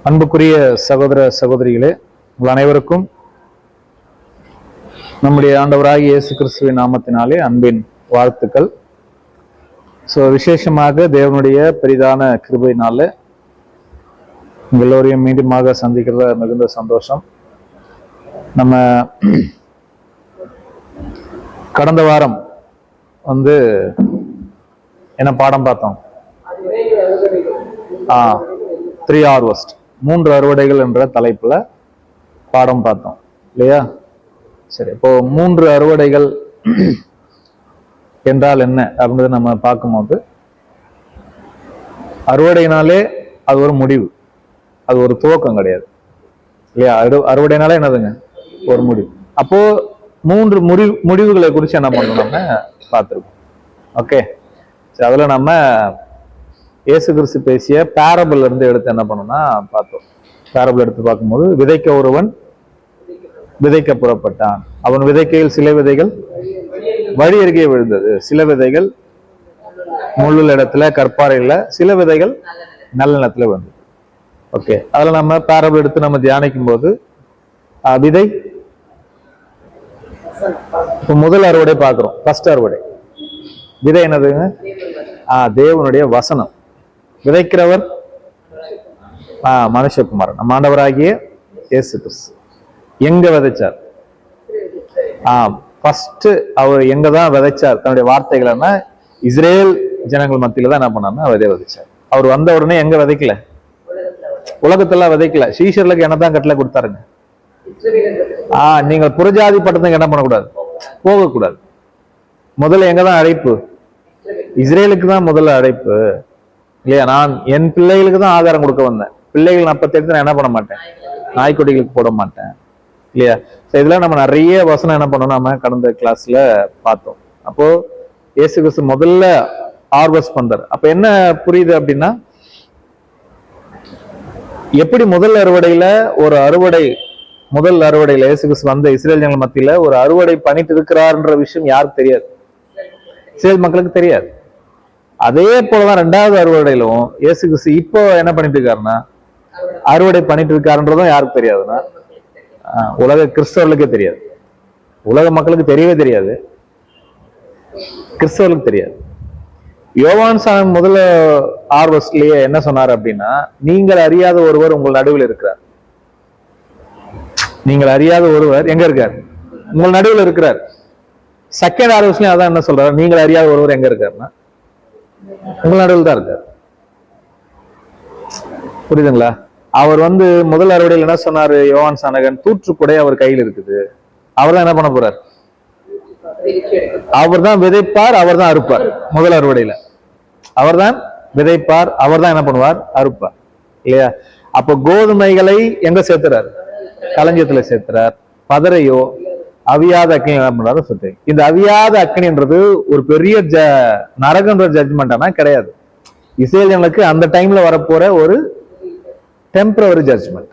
அன்புக்குரிய சகோதர சகோதரிகளே, உங்கள் அனைவருக்கும் நம்முடைய ஆண்டவராகிய இயேசு கிறிஸ்துவின் நாமத்தினாலே அன்பின் வாழ்த்துக்கள். விசேஷமாக தேவனுடைய பெரிதான கிருபையினால எல்லோரையும் மீண்டுமாக சந்திக்கிறத மிகுந்த சந்தோஷம். நம்ம கடந்த வாரம் என்ன பாடம் பார்த்தோம்? 3 harvest, 3 அறுவடைகள் என்ற தலைப்புல பாடம் பார்த்தோம் இல்லையா? சரி, இப்போ 3 அறுவடைகள் என்றால் என்ன அப்படின்றத நம்ம பார்க்கும்போது, அறுவடைனாலே அது ஒரு முடிவு, அது ஒரு துவக்கம் கிடையாது இல்லையா? அறுவடைனாலே என்னதுங்க? ஒரு முடிவு. அப்போ 3 முடிவுகளை குறித்து என்ன பண்ணணும் நம்ம பார்த்துருக்கோம். ஓகே, சரி, அதுல நம்ம இயேசு கிறிஸ்து பேசிய பேரபிள் இருந்து எடுத்து என்ன பண்ணோம்னா பார்த்தோம். பேரபிள் எடுத்து பார்க்கும்போது, விதைக்க ஒருவன் விதைக்க புறப்பட்டான். அவன் விதைக்கையில் சில விதைகள் வழி அருகே விழுந்தது, சில விதைகள் முள்ளுள்ள இடத்துல கற்பாறையில், சில விதைகள் நல்ல நிலத்துல விழுந்தது. ஓகே, அதுல நம்ம பேரபிள் எடுத்து நம்ம தியானிக்கும் போது, விதை முதல் அறுவடை பார்க்கிறோம். ஃபர்ஸ்ட் அறுவடை விதை என்னதுங்க? தேவனுடைய வசனம். விதைக்கிறவர் மனுஷகுமாரன், நம்ம ஆண்டவராகிய இயேசு கிறிஸ்து. எங்க விதைச்சார்? ஃபர்ஸ்ட் அவர் எங்கதான் விதைச்சார் தன்னுடைய வார்த்தைகள்னா? இஸ்ரேல் ஜனங்கள் மத்தியில தான் என்ன பண்ணாருன்னா விதை விதைச்சார். அவர் வந்த உடனே எங்க விதைக்கல? உலகத்தெல்லாம் விதைக்கல. சீஷர்களுக்கு என்னதான் கட்டளை கொடுத்தாருங்க? நீங்கள் புறஜாதி பட்டத்துக்கு என்ன பண்ணக்கூடாது? போகக்கூடாது. முதல்ல எங்கதான் அழைப்பு? இஸ்ரேலுக்கு தான் முதல்ல அழைப்பு இல்லையா? நான் என் பிள்ளைகளுக்கு தான் ஆதாரம் கொடுக்க வந்தேன். பிள்ளைகள் அப்பத்தை எடுத்து நான் என்ன பண்ண மாட்டேன்? நாய்க்குட்டிகளுக்கு போட மாட்டேன் இல்லையா? இதெல்லாம் நம்ம நிறைய வசனம் என்ன பண்ணோம் நம்ம கடந்த கிளாஸ்ல பார்த்தோம். அப்போ இயேசு கிறிஸ்து முதல்ல ஹார்வெஸ்ட் பண்றாரு. அப்ப என்ன புரியுது அப்படின்னா, எப்படி முதல் அறுவடையில முதல் அறுவடையில இயேசு கிறிஸ்து வந்த இஸ்ரேல் ஜனங்கள் மத்தியில ஒரு அறுவடை பண்ணிட்டு இருக்கிறார்ன்ற விஷயம் யாருக்கு தெரியாது? இஸ்ரேல் மக்களுக்கு தெரியாது. அதே போலதான் 2வது அறுவடையிலும் இயேசு கிறிஸ்து இப்போ என்ன பண்ணிட்டு இருக்காருன்னா அறுவடை பண்ணிட்டு இருக்காருன்றதும் யாருக்கு தெரியாதுன்னா, உலக கிறிஸ்தவர்களுக்கே தெரியாது. உலக மக்களுக்கு தெரியவே தெரியாது, கிறிஸ்தவர்களுக்கு தெரியாது. யோவான் சாணன் முதல்ல ஹார்வெஸ்ட்லயே என்ன சொன்னார் அப்படின்னா, நீங்கள் அறியாத ஒருவர் உங்கள் நடுவில் இருக்கிறார். நீங்கள் அறியாத ஒருவர் எங்க இருக்கார்? உங்கள் நடுவில் இருக்கிறார். செகண்ட் ஹார்வெஸ்ட்லயும் அதான் என்ன சொல்றாரு? நீங்கள் அறியாத ஒருவர் எங்க இருக்காருன்னா உங்கள் நடுவில் தான் இருக்கார். புரியுதுங்களா? அவர் முதல் அறுவடையில் என்ன சொன்னாரு யோவான் சாணகன்? தூற்றுக்குடை அவர் கையில் இருக்குது. அவர் தான் என்ன பண்ண போறார்? அவர் தான் விதைப்பார், அவர் தான் அறுப்பார். முதல் அறுவடையில அவர் தான் விதைப்பார், அவர் தான் என்ன பண்ணுவார்? அறுப்பார் இல்லையா? அப்ப கோதுமைகளை எங்க சேர்த்துறாரு? களஞ்சியத்துல சேர்த்துறார். பதரையோ அவியாத அக்னி என்ன பண்றாரு சொல்றேன். இந்த அவியாத அக்னின்றது ஒரு பெரிய நரகன்ற ஜட்ஜ்மெண்ட் ஆனா கிடையாது. இஸ்ரேல் ஜனங்களுக்கு அந்த டைம்ல வரப்போற ஒரு டெம்பரவரி ஜட்ஜ்மெண்ட்.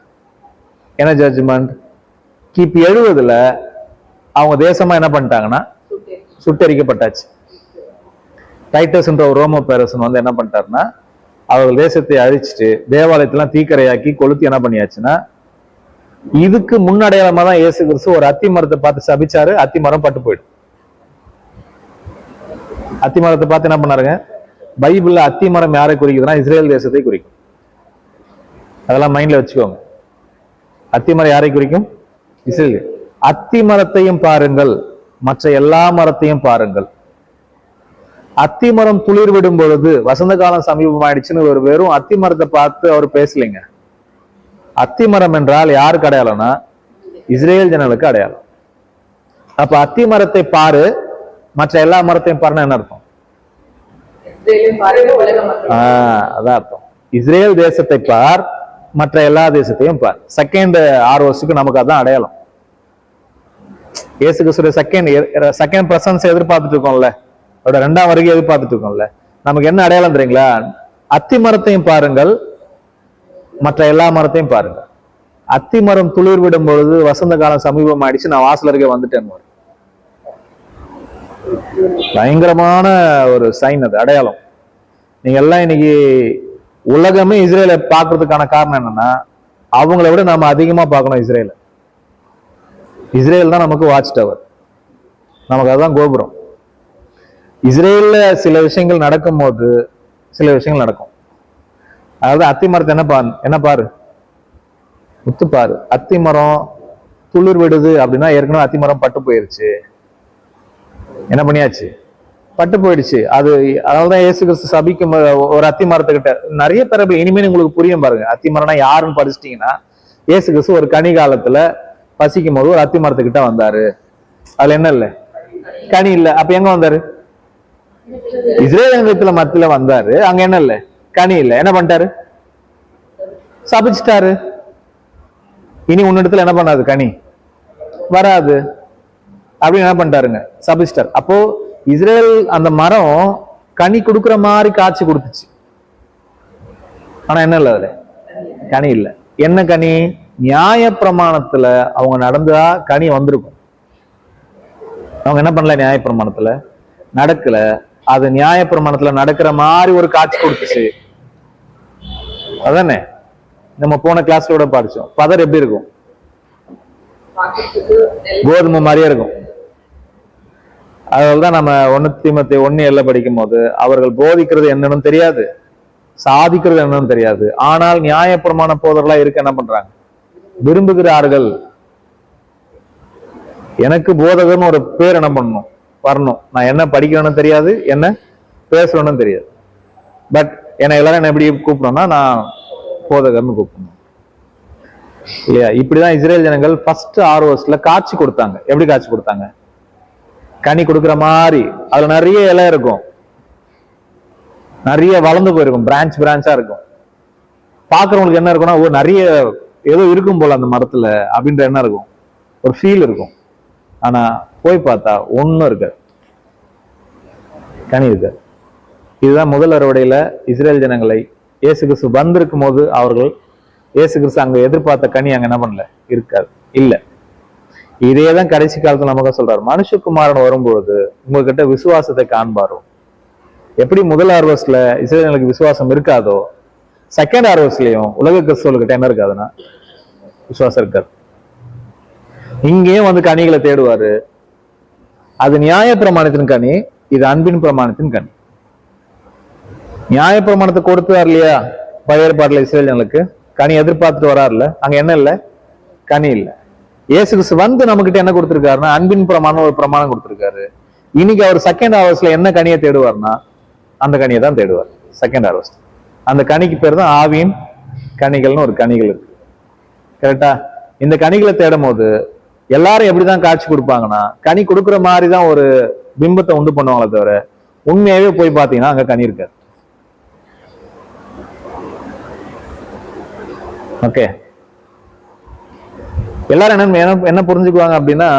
என்ன ஜட்ஜ்மெண்ட்? கிபி 70ல அவங்க தேசமா என்ன பண்ணிட்டாங்கன்னா சுட்டரிக்கப்பட்டாச்சு. டைட்டஸ் என்ற ஒரு ரோம பேரரசன் என்ன பண்ணிட்டாருன்னா, அவர்கள் தேசத்தை அழிச்சிட்டு தேவாலயத்தெல்லாம் தீக்கரையாக்கி கொளுத்தி என்ன பண்ணியாச்சுன்னா, இதுக்கு முன்னடையாளமா தான் இயேசு கிறிஸ்து ஒரு அத்தி மரத்தை பார்த்து சபிச்சாரு. அத்தி மரம் பட்டு போயிடும். அத்தி மரத்தை பார்த்து என்ன பண்ணாருங்க? பைபிள்ல அத்தி மரம் யாரை குறிக்குதுன்னா இஸ்ரேல் தேசத்தை குறிக்கும். அதெல்லாம் மைண்ட்ல வச்சுக்கோங்க. அத்தி மரம் யாரை குறிக்கும்? இஸ்ரேல். அத்தி மரத்தையும் பாருங்கள், மற்ற எல்லா மரத்தையும் பாருங்கள். அத்தி மரம் துளிர் விடும் பொழுது வசந்த காலம் சமீபம் ஆயிடுச்சுன்னு ஒரு வெறும் அத்தி மரத்தை பார்த்து அவர் பேசலைங்க. அத்தி மரம் என்றால் யாருக்கு அடையாளம்னா இஸ்ரேல் ஜனங்களுக்கு அடையாளம். அப்ப அத்தி மரத்தை பாரு, மற்ற எல்லா மரத்தையும் பாருன்னா என்ன அர்த்தம்? அதான் அர்த்தம். இஸ்ரேல் தேசத்தை பார், மற்ற எல்லா தேசத்தையும் பார். செகண்ட் ஹார்வெஸ்டுக்கு நமக்கு அதான் அடையாளம். இயேசு கிறிஸ்துடைய செகண்ட் பிரசன்ஸ் எதிர்பார்த்துட்டு இருக்கோம்ல, அவரோட 2ஆம் வருகை எதிர்பார்த்துட்டு இருக்கோம்ல. நமக்கு என்ன அடையாளம் தெரியுங்களா? அத்தி மரத்தையும் பாருங்கள், மற்ற எல்லா மரத்தையும் பாருங்க. அத்தி மரம் துளிர் விடும் பொழுது வசந்த காலம் சமீபம் ஆயிடுச்சு, நான் வாசல் அருகே வந்துட்டேன். பயங்கரமான ஒரு சைன், அது அடையாளம். நீங்க எல்லாம் இன்னைக்கு உலகமே இஸ்ரேலை பார்க்கறதுக்கான காரணம் என்னன்னா, அவங்கள விட நாம அதிகமா பார்க்கணும் இஸ்ரேல். இஸ்ரேல் தான் நமக்கு வாட்ச் டவர், நமக்கு அதுதான் கோபுரம். இஸ்ரேல்ல சில விஷயங்கள் நடக்கும் போது சில விஷயங்கள் நடக்கும். அதாவது அத்தி மரத்தை என்ன பாரு முத்து பாரு. அத்தி மரம் துளிர் விடுது அப்படின்னா ஏற்கனவே அத்தி மரம் பட்டு போயிருச்சு. என்ன பண்ணியாச்சு? பட்டு போயிடுச்சு. அதனாலதான் இயேசு கிறிஸ்து சபிக்கும் ஒரு அத்தி மரத்துக்கிட்ட நிறைய பேர் இனிமேல் உங்களுக்கு புரியும் பாருங்க. அத்தி மரம்னா யாருன்னு படிச்சிட்டீங்கன்னா, இயேசு கிறிஸ்து ஒரு கனி காலத்துல பசிக்கும் போது ஒரு அத்தி மரத்துக்கிட்ட வந்தாரு. அதுல என்ன இல்ல? கனி இல்ல. அப்ப எங்க வந்தாரு? இஸ்ரேல் மத்தியில வந்தாரு. அங்க என்ன இல்ல? கனி இல்ல. என்ன பண்ணிட்டாரு? சபிச்சிட்டாரு. இனி உன்னிடத்துல என்ன பண்ணாது? கனி வராது அப்படின்னு என்ன பண்ணிட்டாருங்க? சபிச்சிட்டாரு. அப்போ இஸ்ரேல் அந்த மரம் கனி கொடுக்குற மாதிரி காட்சி கொடுத்துச்சு. ஆனா என்ன இல்ல? அதுல கனி இல்ல. என்ன கனி? நியாய பிரமாணத்துல அவங்க நடந்தா கனி வந்திருக்கும். அவங்க என்ன பண்ணல? நியாய பிரமாணத்துல நடக்கல. அது நியாய பிரமாணத்துல நடக்கிற மாதிரி ஒரு காட்சி கொடுத்துச்சு. அதானே நம்ம போன கிளாஸ்ல படிச்சோம். பதர் எப்படி இருக்கும்? கோதுமை மாதிரியே இருக்கும். அதனாலதான் நம்ம 1 தீமோத்தேயு 1:7 படிக்கும் போது, அவர்கள் போதிக்கிறது என்னன்னு தெரியாது, சாதிக்கிறது என்னன்னு தெரியாது, ஆனால் நியாய பிரமாண போதர்களா இருக்க என்ன பண்றாங்க? விரும்புகிறார்கள். எனக்கு போதகர்னு ஒரு பேர் என்ன பண்ணணும்? வரணும். நான் என்ன படிக்கணும்னு தெரியாது, என்ன பேசணும்னு தெரியாது. பட் என்னை எல்லாரும் என்ன எப்படி கூப்பிடணும்னா, நான் போதகர்னு கூப்பிடணும் இல்லையா? இப்படிதான் இஸ்ரேல் ஜனங்கள் ஃபர்ஸ்ட் 6 வருஷத்துல காட்சி கொடுத்தாங்க. எப்படி காட்சி கொடுத்தாங்க? கனி கொடுக்குற மாதிரி. அதுல நிறைய இலை இருக்கும், நிறைய வளர்ந்து போயிருக்கும், பிரான்ச்சா இருக்கும். பாக்குறவங்களுக்கு என்ன இருக்கும்னா, நிறைய ஏதோ இருக்கும் போல அந்த மரத்துல அப்படின்ற என்ன இருக்கும்? ஒரு ஃபீல் இருக்கும். ஆனா போய் பார்த்தா ஒண்ணும் இருக்காது, கனி இருக்காது. இதுதான் முதல் அறுவடையில இஸ்ரேல் ஜனங்களை இயேசு கிறிஸ்து வந்திருக்கும் போது அவர்கள் இயேசு கிறிஸ்து அங்க எதிர்பார்த்த கனி அங்க என்ன பண்ணல? இருக்காது, இல்ல. இதேதான் கடைசி காலத்துல நமக்கு சொல்றாரு. மனுஷகுமாரன் வரும்பொழுது உங்ககிட்ட விசுவாசத்தை காண்பாரோ. எப்படி முதல் ஹார்வெஸ்ட்ல இஸ்ரேலுக்கு விசுவாசம் இருக்காதோ, செகண்ட் ஹார்வெஸ்ட்லயும் உலக கிறிஸ்தவர்கிட்ட என்ன இருக்காதுன்னா விசுவாசம் இருக்காது. இங்கேயும் வந்து கனிகளை தேடுவாரு. அது நியாய பிரமாணத்தின் கனி, இது அன்பின் பிரமாணத்தின் கனி. நியாய பிரமாணத்தை கொடுத்தார் இல்லையா பழைய ஏற்பாட்டுல இஸ்ரேல் ஜனங்களுக்கு? கனி எதிர்பார்த்துட்டு வராருல, அங்க என்ன இல்ல? கனி இல்ல. இயேசு கிறிஸ்து வந்து நம்ம கிட்ட என்ன கொடுத்திருக்காருன்னா அன்பின் பிரமாணம் ஒரு பிரமாணம் கொடுத்திருக்காரு. இன்னைக்கு அவர் செகண்ட் ஹார்வெஸ்ட்ல என்ன கனியை தேடுவார்னா அந்த கனியை தான் தேடுவார். செகண்ட் ஹார்வெஸ்ட் அந்த கனிக்கு பேர் தான் ஆவியின் கனிகள்னு ஒரு கனிகள் இருக்கு. கரெக்டா? இந்த கனிகளை தேடும் போது எல்லாரும் எப்படிதான் காட்சி கொடுப்பாங்கன்னா, கனி கொடுக்குற மாதிரி தான் ஒரு பிம்பத்தை உண்டு பண்ணுவாங்களே தவிர உண்மையாவே போய் பாத்தீங்கன்னா அங்க கனி இருக்காது. ஓகே, எல்லாரும் என்ன புரிஞ்சுக்குவாங்க அப்படின்னா,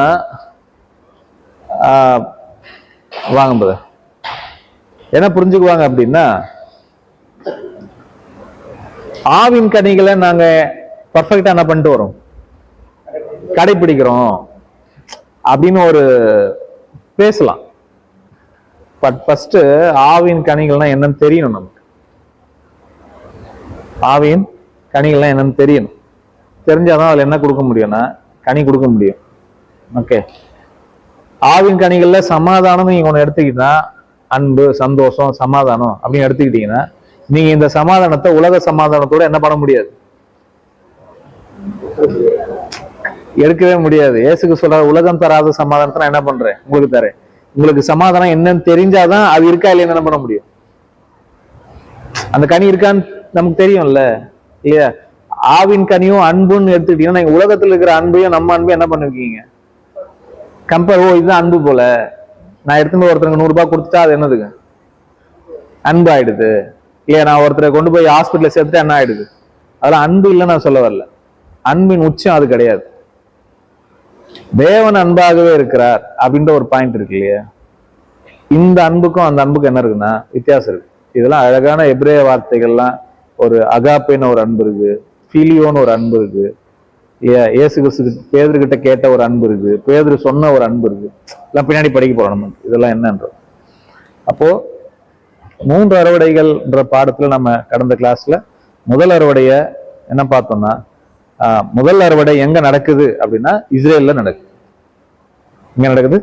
வாங்க என்ன புரிஞ்சுக்குவாங்க அப்படின்னா, ஆவின் கனிகளை நாங்க பர்ஃபெக்டா என்ன பண்ணிட்டு வரோம்? கடைபிடிக்கிறோம் அப்படின்னு ஒரு பேசலாம். பட் ஃபர்ஸ்ட் ஆவின் கனிகள்னா என்னன்னு தெரியணும் நமக்கு. ஆவின் கனிகள்லாம் என்னன்னு தெரியணும். தெரிஞ்சாதான் அதுல என்ன கொடுக்க முடியும்னா கனி கொடுக்க முடியும். ஓகே, ஆவின் கனிகள்ல சமாதானம் நீங்க ஒண்ணு எடுத்துக்கிட்டா, அன்பு, சந்தோஷம், சமாதானம் அப்படின்னு எடுத்துக்கிட்டீங்கன்னா, நீங்க இந்த சமாதானத்தை உலக சமாதானத்தோட என்ன பண்ண முடியாது? எடுக்கவே முடியாது. இயேசுக்கு சொல்ற உலகம் தராத சமாதானத்தை நான் என்ன பண்றேன்? உங்களுக்கு தரேன். உங்களுக்கு சமாதானம் என்னன்னு தெரிஞ்சாதான் அது இருக்கா இல்லையா என்ன பண்ண முடியும். அந்த கனி இருக்கான்னு நமக்கு தெரியும்ல இல்லையா? ஆவின் கனியும் அன்புன்னு எடுத்துக்கிட்டீங்கன்னா, நீங்க உலகத்துல இருக்கிற அன்பையும் நம்ம அன்பையும் என்ன பண்ணிருக்கீங்க? கம்பேர். ஓ, இதுதான் அன்பு போல. நான் எடுத்துட்டு ஒருத்தருக்கு 100 ரூபாய் கொடுத்துட்டா அது என்னதுங்க? அன்பு ஆயிடுது இல்லையா? நான் ஒருத்தரை கொண்டு போய் ஹாஸ்பிட்டல சேர்த்துட்டு என்ன ஆயிடுது? அதெல்லாம் அன்பு இல்லைன்னு நான் சொல்ல வரல. அன்பின் உச்சம் அது கிடையாது. தேவன் அன்பாகவே இருக்கிறார் அப்படின்ற ஒரு பாயிண்ட் இருக்கு இல்லையா? இந்த அன்புக்கும் அந்த அன்புக்கும் என்ன இருக்குன்னா வித்தியாசம் இருக்கு. இதெல்லாம் அழகான எபிரேய வார்த்தைகள்லாம். ஒரு அகாப்பேன்னு ஒரு அன்பு இருக்கு, பிலியோன்னு ஒரு அன்பு இருக்கு இல்லையா? இயேசு கிறிஸ்து பேதுருகிட்ட கேட்ட ஒரு அன்பு இருக்கு, பேதுரு சொன்ன ஒரு அன்பு இருக்கு. எல்லாம் பின்னாடி படிக்க போறோம் நம்ம இதெல்லாம் என்னன்ற. அப்போ 3 அறுவடைகள்ன்ற பாடத்துல நம்ம கடந்த கிளாஸ்ல முதல் அறுவடைய என்ன பார்த்தோம்னா முதல் அறுவடை எங்க நடக்குது அப்படின்னா இஸ்ரேல்ல நடக்குது. எங்க நடக்குது?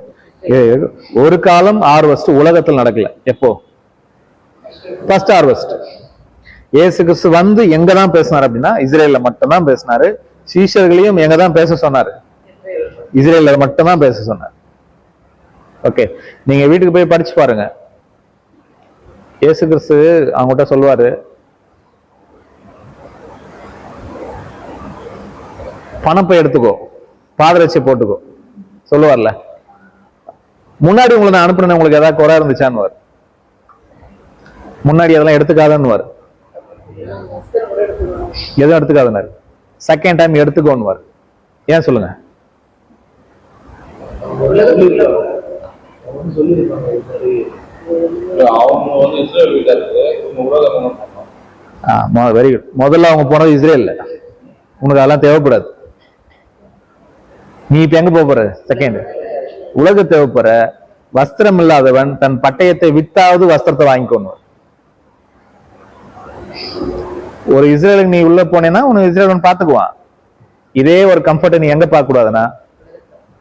ஒரு காலம் ஹார்வெஸ்ட் உலகத்தில் நடக்கல. எப்போ? First harvest. இயேசு கிறிஸ்து வந்து எங்க தான் பேசினார் அப்படின்னா இஸ்ரேல்ல மட்டும்தான் பேசினாரு. சீஷர்களையும் எங்க தான் பேச சொன்னாரு? இஸ்ரேல்ல மட்டும்தான் பேச சொன்னார். ஓகே, நீங்க வீட்டுக்கு போய் படிச்சு பாருங்க. இயேசு கிறிஸ்து அவங்ககிட்ட சொல்லுவாரு, பணப்பை எடுத்துக்கோ, பாதரட்சி போட்டுக்கோ சொல்லுவார்ல. முன்னாடி உங்களை நான் அனுப்புனேன், உங்களுக்கு ஏதாவது குறை இருந்துச்சான்னு முன்னாடி அதெல்லாம் எடுத்துக்காதன்னு எதுவும் எடுத்துக்காதனாரு. செகண்ட் டைம் எடுத்துக்கோன்னு ஏன் சொல்லுங்க? Very good. முதல்ல அவங்க போனது இஸ்ரேல். உனக்கு அதெல்லாம் தேவைப்படாது. நீ இப்ப எங்க போற? செகண்ட் உலக தேவைப்படுற. வஸ்திரம் இல்லாதவன் தன் பட்டயத்தை வித்தாவது வஸ்திரத்தை வாங்கிக்கணும். ஒரு இஸ்ரேலுக்கு நீ உள்ள போனேன்னா உனக்கு இஸ்ரேல் பாத்துக்குவான். இதே ஒரு கம்ஃபர்ட் நீ எங்க பார்க்க கூடாதுன்னா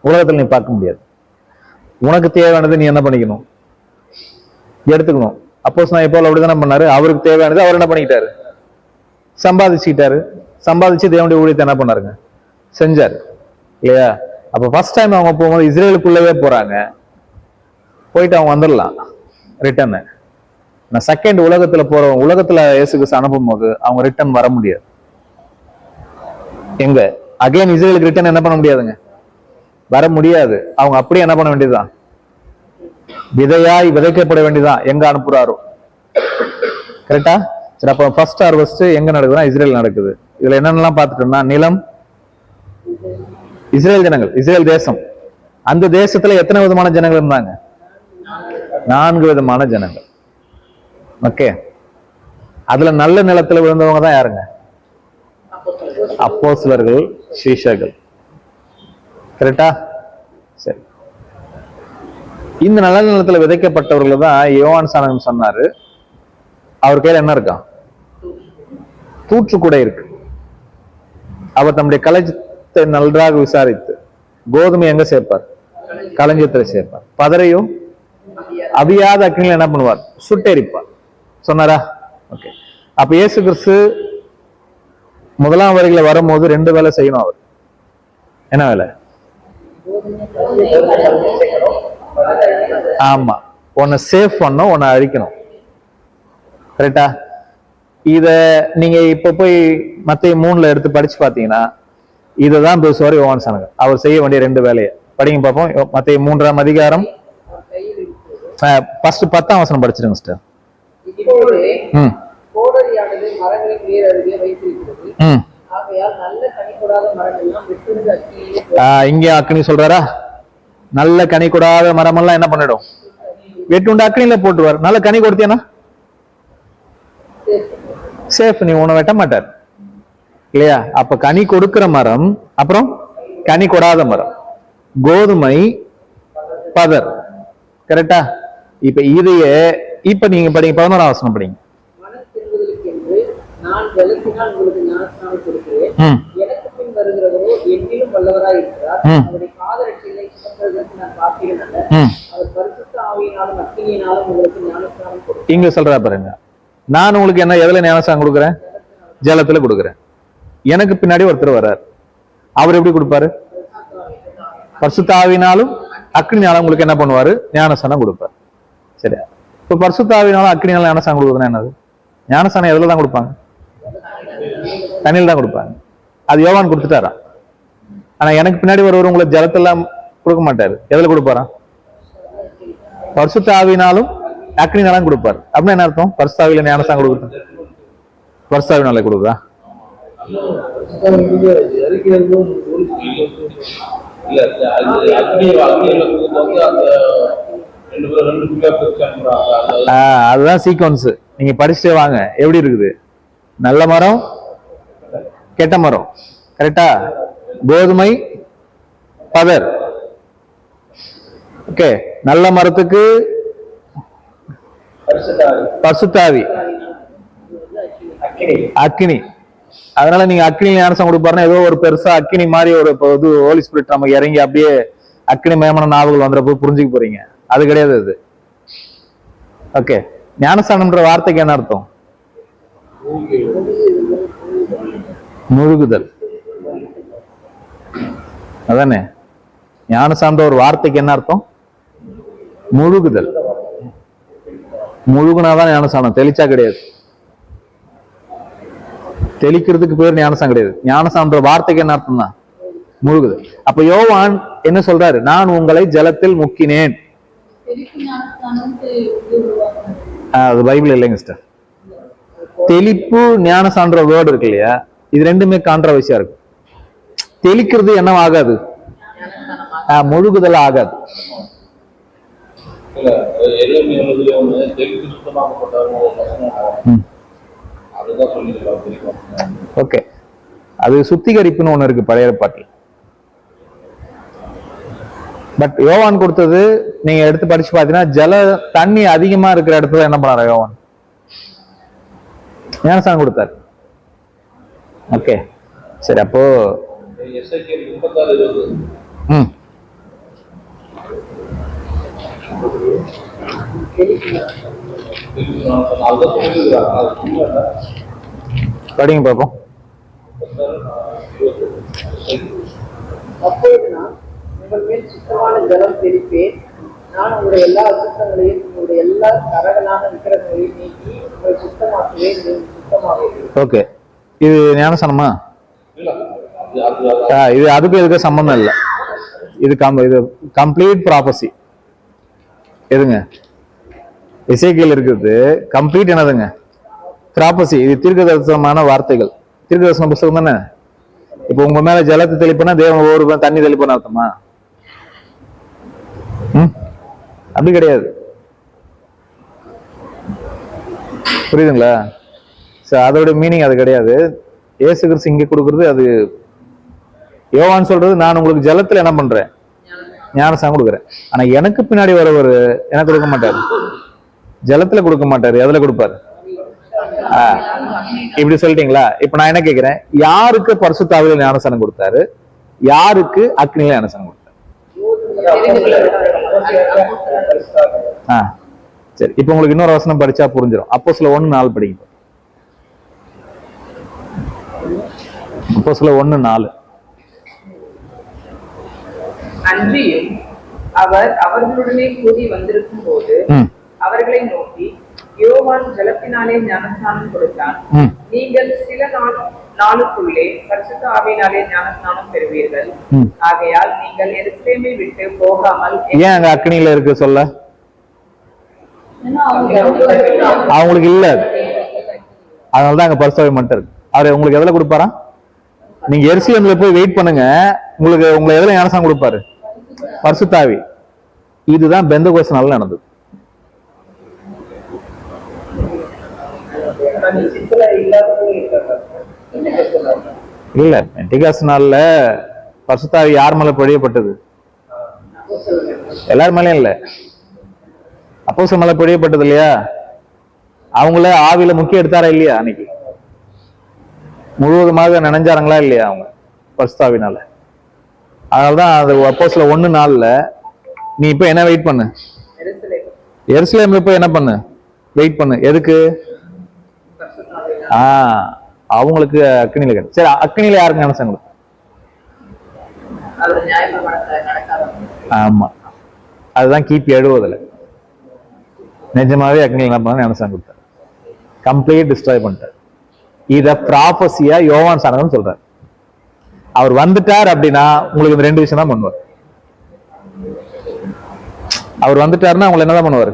உலகத்துல நீ பார்க்க முடியாது. உனக்கு தேவையானது நீ என்ன பண்ணிக்கணும்? எடுத்துக்கணும். அப்போஸ் நான் எப்போ அப்படிதானே பண்ணாரு. அவருக்கு தேவையானது அவர் என்ன பண்ணிக்கிட்டாரு? சம்பாதிச்சுக்கிட்டாரு. சம்பாதிச்சு தேவனுடைய ஊழியத்தை என்ன பண்ணாருங்க? செஞ்சாரு இல்லையா? அப்ப ஃபர்ஸ்ட் டைம் அவங்க போகும்போது இஸ்ரேலுக்குள்ளவே போறாங்க. போயிட்டு அவங்க வந்துடலாம் ரிட்டர்னு. நான் செகண்ட் உலகத்துல போறவங்க, உலகத்துல இயேசு கிறிஸ்து அனுப்பும் போது அவங்க ரிட்டர்ன் வர முடியாது. எங்க அகைன் இஸ்ரேலுக்கு ரிட்டர்ன் என்ன பண்ண முடியாதுங்க? வர முடியாது. அவங்க அப்படியே என்ன பண்ண வேண்டியதுதான்? விதையாய் விதைக்கப்பட வேண்டியதான் எங்க அனுப்புறாரோ. கரெக்டா? சரி, அப்ப ஃபர்ஸ்ட் ஹார்வெஸ்ட் எங்க நடக்குதுன்னா இஸ்ரேல் நடக்குது. இதுல என்னென்னலாம் பார்த்துட்டோம்னா, நிலம் இஸ்ரேல் ஜனங்கள், இஸ்ரேல் தேசம். அந்த தேசத்துல எத்தனை விதமான ஜனங்கள் இருந்தாங்க? 4 விதமான ஜனங்கள். ஓகே, அதுல நல்ல நிலத்துல விழுந்தவங்க தான் யாருங்க? அப்போஸ்தலர்கள், சீஷர்கள். கரெக்டா? சரி, இந்த நல்ல நிலத்துல விதைக்கப்பட்டவர்கள் தான் யோவான் சானகன் சொன்னாரு. அவர் கையில என்ன இருக்கா? தூற்று கூட இருக்கு. அவர் தம்முடைய களஞ்சியத்தை நன்றாக விசாரித்து கோதுமை எங்க சேர்ப்பார்? களஞ்சியத்துல சேர்ப்பார். பதரையும் அவியாத அக்கினியில் என்ன பண்ணுவார்? சுட்டெரிப்பார். சொன்னாரா? ஓகே. அப்ப இயேசு கிறிஸ்து முதலாம் வருகையில வரும்போது 2 வேலை செய்யணும். அவர் என்ன வேலை? ஆமா, உன்னை சேஃப் பண்ணும், உன்னை அழிக்கணும். கரெக்டா? இத நீங்க இப்ப போய் மத்தேயு 3 எடுத்து படிச்சு பாத்தீங்கன்னா இததான் பேசுவார் யோவான் சானகர். அவர் செய்ய வேண்டிய 2 வேலையை படிங்க பார்ப்போம். மத்தேயு 3ஆம் அதிகாரம் ஃபர்ஸ்ட் 10ஆம் வசனம் படிச்சிருங்க சிஸ்டர். இங்க அக்னி சொல்றாரா? நல்ல கனி கொடாத மரம் எல்லாம் என்ன பண்ணிடும்? வெட்டுண்டு அக்னியில போட்டுவார். நல்ல கனி கொடுத்தேனா சேஃப், நீ உன்னை வெட்ட மாட்டார் இல்லையா? அப்ப கனி கொடுக்கிற மரம், அப்புறம் கனி கொடாத மரம், கோதுமை, பதர். கரெக்டா? இப்ப இதையே இப்ப நீங்க படிங்க, 11ஆம் வசனம் படிங்க. இங்க சொல்றா பாருங்க, நான் உங்களுக்கு என்ன எதுல ஞானஸ்நானம் கொடுக்குறேன்? ஜலத்துல கொடுக்குறேன். எனக்கு பின்னாடி ஒருத்தர் வர்றார். அவர் எப்படி கொடுப்பாரு? பரிசுத்த ஆவியினாலும் அக்னினாலும் உங்களுக்கு என்ன பண்ணுவாரு? ஞானஸ்நானம் கொடுப்பாரு. சரியா? இப்ப பரிசுத்த ஆவியினாலும் அக்னினாலும் ஞானஸ்நானம் கொடுக்குறேன். என்னது ஞானஸ்நானம்? எதுல தான் கொடுப்பாங்க? தண்ணியில் தான் கொடுப்பாங்க. அது யோவான் கொடுத்துட்டாரா? ஆனா எனக்கு பின்னாடி ஒருவர் உங்களுக்கு ஜலத்தெல்லாம் கொடுக்க மாட்டாரு. எதுல கொடுப்பாரா? பரிசுத்த ஆவியினாலும் அக்னினாலும் கொடுப்பாரு. அப்படின்னு என்ன அர்த்தம்? பரிசுத்த ஆவியில ஞானஸ்நானம் கொடுக்குறது பரிசுத்த ஆவியினால கொடுக்குறா? அதுதான் சீக்வன்ஸ். நீங்க படிச்சுட்டே வாங்க. எப்படி இருக்குது? நல்ல மரம், கெட்ட மரம். கரெக்டா? கோதுமை, பதர். ஓகே, நல்ல மரத்துக்கு பரிசுத்த ஆவி, அக்கினி. அதனால நீங்க அக்னி ஞானசம் கொடுப்பாருன்னா ஏதோ ஒரு பெருசா அக்னி மாதிரி ஒரு இது ஹோலி ஸ்பிரிட் நம்ம இறங்கி அப்படியே அக்னி மயமான நாவுகள் வந்துறப்போ புரிஞ்சுக்க போறீங்க. அது கிடையாது அது. ஓகே, ஞானஸ்தானம்ன்ற வார்த்தைக்கு என்ன அர்த்தம்? முழுகுதல். அதானே ஞானஸ்தானம்ன்ற ஒரு வார்த்தைக்கு என்ன அர்த்தம்? முழுகுதல். முழுகுனாதான் ஞானஸ்தானம், தெளிச்சா கிடையாது. தெளிக்கிறதுக்கு பேர் ஞானஸ்தானம் கிடையாது. ஞானஸ்தானம்ன்ற வார்த்தைக்கு என்ன அர்த்தம் தான்? முழுகுதல். அப்ப யோவான் என்ன சொல்றாரு? நான் உங்களை ஜலத்தில் முக்கினேன். அது பைபிள் இல்லைங்க சிஸ்டர். தெளிப்பு ஞானசான்ற வேர்டு இருக்கு இல்லையா, இது ரெண்டுமே கான்ட்ரவர்சியா இருக்கு. தெளிக்கிறது என்னவா ஆகாது? முழுகுதல் ஆகாது. ஓகே, அது சுத்திகரிப்புன்னு ஒண்ணு இருக்கு பழைய ஏற்பாட்டில். பட் யோவான் கொடுத்தது நீங்க எடுத்து படிச்சு பாத்தீங்கன்னா, ஜல தண்ணி அதிகமா இருக்கிற இடத்துல என்ன பண்ணாரு யோவான்? ஞானஸ்தானம் கொடுத்தாரு. ஓகே சரி, அப்போ படிங்க பாப்போம். உங்கள் மேல் சுத்தமான ஜலம் தெளிப்பேன். நான் உங்களுடைய எல்லா அசுத்தங்களையும் உங்களுடைய எல்லா கரகலான விக்கிரகங்களையும் நீக்கி உங்களை சுத்தமாக்குவேன். சுத்தமாகுவேன். ஓகே, இது ஞானஸ்தானமா? இது அதுக்கு எதுக்கு சம்பந்தம் இல்லை. இது கம்ப்ளீட் ப்ராபசி. எதுங்க எசேக்கியேல் இருக்குது கம்ப்ளீட் என்னதுங்க? ப்ராபசி. இது தீர்க்கதரிசனமான வார்த்தைகள். தீர்க்கதரிசன புத்தகம் தானே. இப்ப உங்க மேல ஜலத்தை தெளிப்புனா தேவன் ஒரு தண்ணி தெளிப்புன்னு அர்த்தமா? அப்படி கிடையாது. புரியுதுங்களா? அதோட மீனிங் அது கிடையாது. இயேசு கிறிஸ்து இங்க கொடுக்கறது அது. யோவான் சொல்றது நான் உங்களுக்கு ஜலத்துல என்ன பண்றேன்? ஞானஸ்தானம் கொடுக்குறேன். ஆனா எனக்கு பின்னாடி வரவர் எனக்கு கொடுக்க மாட்டாரு, ஜலத்துல கொடுக்க மாட்டாரு. எதுல கொடுப்பாரு? இப்படி சொல்லிட்டீங்களா? இப்ப நான் என்ன கேக்குறேன், யாருக்கு பரிசுத்த ஆவியில ஞானஸ்தானம் கொடுத்தாரு? யாருக்கு அக்னியில ஞானஸ்தானம் கொடுத்தாரு? சரி, இப்ப உங்களுக்கு இன்னொரு வசனம் படிச்சா புரிஞ்சிடும். அப்போஸ்தலர் 1:4 படிங்க. அப்போஸ்தலர் 1:4. அன்றியும் அவர் அவர்களுடனே கூடி வந்திருக்கும் போது அவர்களை நோக்கி, யோவான் ஜலத்தினாலே ஞானஸ்நானம் கொடுத்தான். நீங்கள் சில நாளுக்குள்ளே பரிசுத்த ஆவியினாலே ஞானஸ்நானம் பெறுவீர்கள். ஆகையால் நீங்கள் எருசலேமை விட்டு போகாமல். ஏன் அங்க அக்னியில இருக்கு சொல்ல? அவங்களுக்கு இல்ல, அதனாலதான் அங்க பரிசுத்த ஆவி மட்டும் இருக்கு. அவரு உங்களுக்கு எதுல கொடுப்பாரா? நீங்க எருசலேம்ல போய் வெயிட் பண்ணுங்க, உங்களை எதுல ஞானஸ்நானம் கொடுப்பாரு? பரிசுத்த ஆவி. இதுதான் பெந்தகோஸ்து நாள்ல நடந்தது. இல்ல, பெந்தகோஸ்து நாள்ல பரிசுத்த ஆவி யார் மேல பொழியப்பட்டது? எல்லார் மேலயும் இல்ல, அப்போஸ்தலர் மேல பொழியப்பட்டது இல்லையா? அவங்கள ஆவியில முக்கிய எடுத்தாரா இல்லையா? அன்னைக்கு முழுவதுமாக நினைஞ்சாருங்களா இல்லையா அவங்க பரிசுத்த ஆவினால? அதனாலதான் அது அப்போஸ்தலர் 1:4 நீ இப்ப என்ன வெயிட் பண்ணு? எருசலேம்ல இப்ப என்ன பண்ணு? வெயிட் பண்ணு. எதுக்கு? அவங்களுக்கு அக்னியில கிடையாது. சரி, அக்னியில யாருக்கு ஞானஸ்தானம்? ஆமா, அதுதான் கிபி 70 நிஜமாவே அக்னியில என்ன பண்ண ஞானஸ்தானம் கொடுத்தாரு. கம்ப்ளீட் டிஸ்ட்ராய் பண்ணிட்டார். இத ப்ராபசியா யோவான் சாணகம் சொல்றாரு. அவர் வந்துட்டார் அப்படின்னா உங்களுக்கு இந்த 2 விஷயம் தான் பண்ணுவார். அவர் வந்துட்டாருன்னா உங்களை என்னதான் பண்ணுவாரு?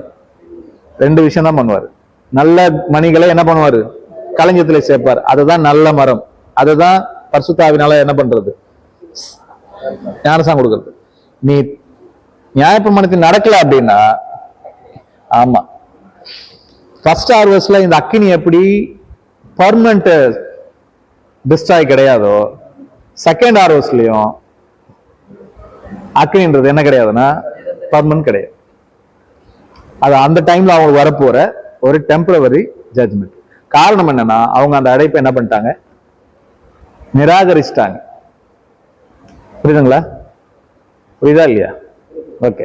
2 விஷயம் தான் பண்ணுவாரு. நல்ல மணிகளை என்ன பண்ணுவாரு? களஞ்சியத்துல சேர்ப்பார். அதுதான் நல்ல மரம். அதுதான் பரிசுத்த ஆவியினால என்ன பண்றது? ஞானஸ்நானம் கொடுக்கிறது. நீ நியாயப்பிரமாணத்தில் நடக்கல அப்படின்னா, ஆமா, ஃபர்ஸ்ட் ஹார்வெஸ்ட்ல இந்த அக்கினி எப்படி பர்மனன்ட் டிஸ்ட்ராய் கிடையாதோ, செகண்ட் ஹார்வெஸ்ட்லயும் அக்னின்றது என்ன கிடையாதுன்னா பர்மனன்ட் கிடையாது. அது அந்த டைம்ல அவங்களுக்கு வரப்போற ஒரு டெம்பரவரி ஜட்ஜ்மெண்ட். காரணம் என்னன்னா, அவங்க அந்த அடைப்பை என்ன பண்ணிட்டாங்க? நிராகரிச்சிட்டாங்க. புரியுதுங்களா? புரியுதா இல்லையா? ஓகே.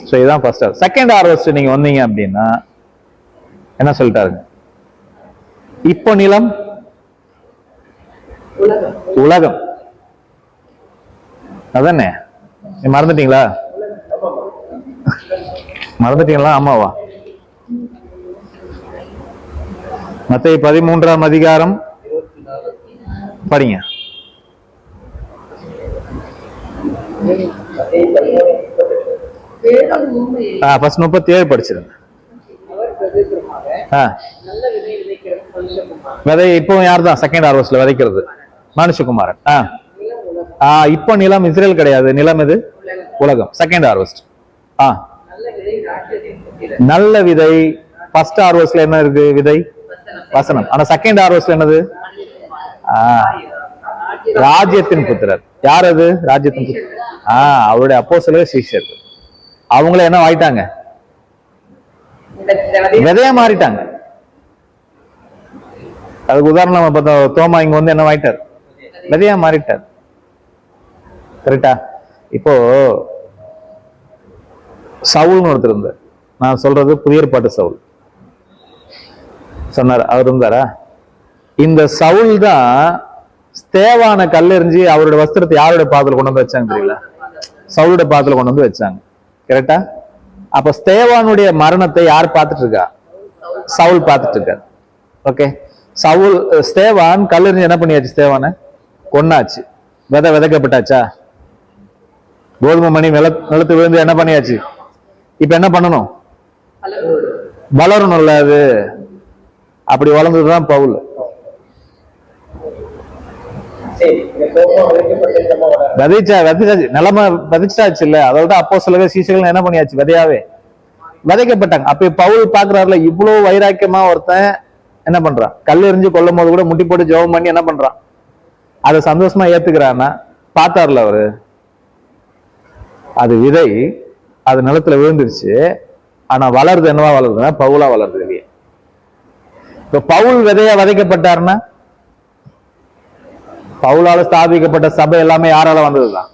ஸோ இதுதான் ஃபர்ஸ்ட் ஹார்வெஸ்ட். செகண்ட் ஹார்வெஸ்ட் நீங்க வந்தீங்க அப்படின்னா என்ன சொல்லிட்டாருங்க? இப்போ நிலம் உலகம் அதானே? மறந்துட்டீங்களா? மறந்துட்டீங்களா? ஆமாவா? மத்தேயு 13ஆம் அதிகாரம் படிங்க. ஃபர்ஸ்ட் 37 படிச்சிருங்க. விதை இப்போ யார் தான் செகண்ட் ஹார்வெஸ்ட்ல விதைக்கிறது? மனுஷகுமாரன். இப்போ நிலம் இஸ்ரேல் கிடையாது, நிலம் இது உலகம். Second harvest. நல்ல விதை ஃபர்ஸ்ட் ஹார்வெஸ்ட்ல என்ன இருக்கு? விதை வசனம். ஆனா செகண்ட் ஹார்வெஸ்ட்ல என்னது? ராஜ்யத்தின் புத்திரர். யார் அது? ராஜ்யத்தின் புத்திரர். அவருடைய அப்போஸ்தலர் சீஷர். அவங்கள என்ன ஆயிட்டாங்க? விதையா மாறிட்டாங்க. அதுக்கு உதாரணம் பார்த்தா தோமா இங்க வந்து என்ன ஆயிட்டார்? விதையா மாறிட்டார். கரெக்டா? இப்போ சவுல்னு ஒருத்தர் இருந்தார். நான் சொல்றது புதிய ஏற்பாட்டு சவுல் சொன்னார். அவர் இருந்தாரா? இந்த சவுல் தான் ஸ்தேவான கல்லெறிஞ்சு அவருடைய வஸ்திரத்தை யாருடைய பாதத்துல கொண்டு வந்து வச்சாங்க தெரியல? சவுளுடைய பாதத்துல கொண்டு வந்து வச்சாங்க. கரெக்டா? அப்ப ஸ்தேவானுடைய மரணத்தை யார் பார்த்துட்டு இருக்கா? சவுல் பார்த்துட்டு இருக்காரு. ஓகே. சவுல் ஸ்தேவான் கல்லெறிஞ்சு என்ன பண்ணியாச்சு? ஸ்தேவான கொன்னாச்சு. விதை விதைக்கப்பட்டாச்சா? கோதுமை மணி நிலத்து விழுந்து என்ன பண்ணியாச்சு? இப்ப என்ன பண்ணணும்? வளரணும்ல. அது அப்படி வளர்ந்ததுதான் பவுல். விதைச்சாச்சு, நிலைமை விதைச்சாச்சு இல்ல? அதோட அப்போஸ்தலர்கள் சீஷர்கள் என்ன பண்ணியாச்சு? விதையாவே விதைக்கப்பட்டாங்க. அப்ப பவுல் பாக்குறாருல, இவ்வளவு வைராக்கியமா ஒருத்தன் என்ன பண்றான்? கல் எறிஞ்சு கொல்லும் போது கூட முட்டி போட்டு ஜெபம் பண்ணி என்ன பண்றான்? அதை சந்தோஷமா ஏத்துக்கிறான்னா பார்த்தார்ல அவரு. அது விதை, அது நிலத்துல விழுந்துருச்சு. ஆனா வளருது என்னவா வளருதுன்னா பவுலா வளருது இல்லையே. இப்ப பவுல் விதையா விதைக்கப்பட்டாருன்னா பவுலால ஸ்தாபிக்கப்பட்ட சபை எல்லாமே யாரால வந்ததுதான்?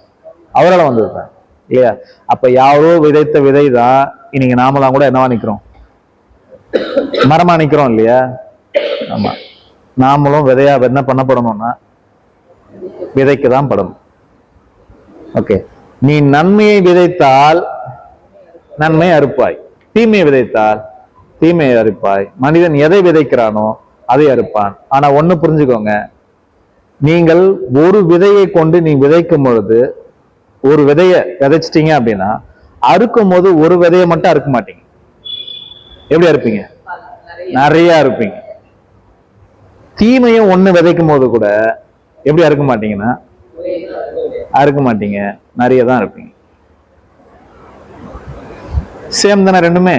அவரால வந்ததுதான் இல்லையா? அப்ப யாரோ விதைத்த விதை தான் இன்னைக்கு நாமெல்லாம் கூட என்னவா நிக்கிறோம்? மரமா நிக்கிறோம் இல்லையா? ஆமா. நாமளும் விதையா என்ன பண்ணப்படணும்னா விதைக்குதான் படணும். ஓகே. நீ நன்மையை விதைத்தால் நன்மை அறுப்பாய், தீமையை விதைத்தால் தீமையை அறுப்பாய். மனிதன் எதை விதைக்கிறானோ அதை அறுப்பான். ஆனா ஒண்ணு புரிஞ்சுக்கோங்க, நீங்கள் ஒரு விதையை கொண்டு நீ விதைக்கும் பொழுது, ஒரு விதைய விதைச்சிட்டீங்க அப்படின்னா அறுக்கும் போது ஒரு விதையை மட்டும் அறுக்க மாட்டீங்க. எப்படி அறுப்பீங்க? நிறைய அறுப்பீங்க. தீமையும் ஒண்ணு விதைக்கும் போது கூட எப்படி அறுக்க மாட்டீங்கன்னா அறுக்க மாட்டீங்க, நிறைய தான் இருப்பீங்க. சேம் தானே ரெண்டுமே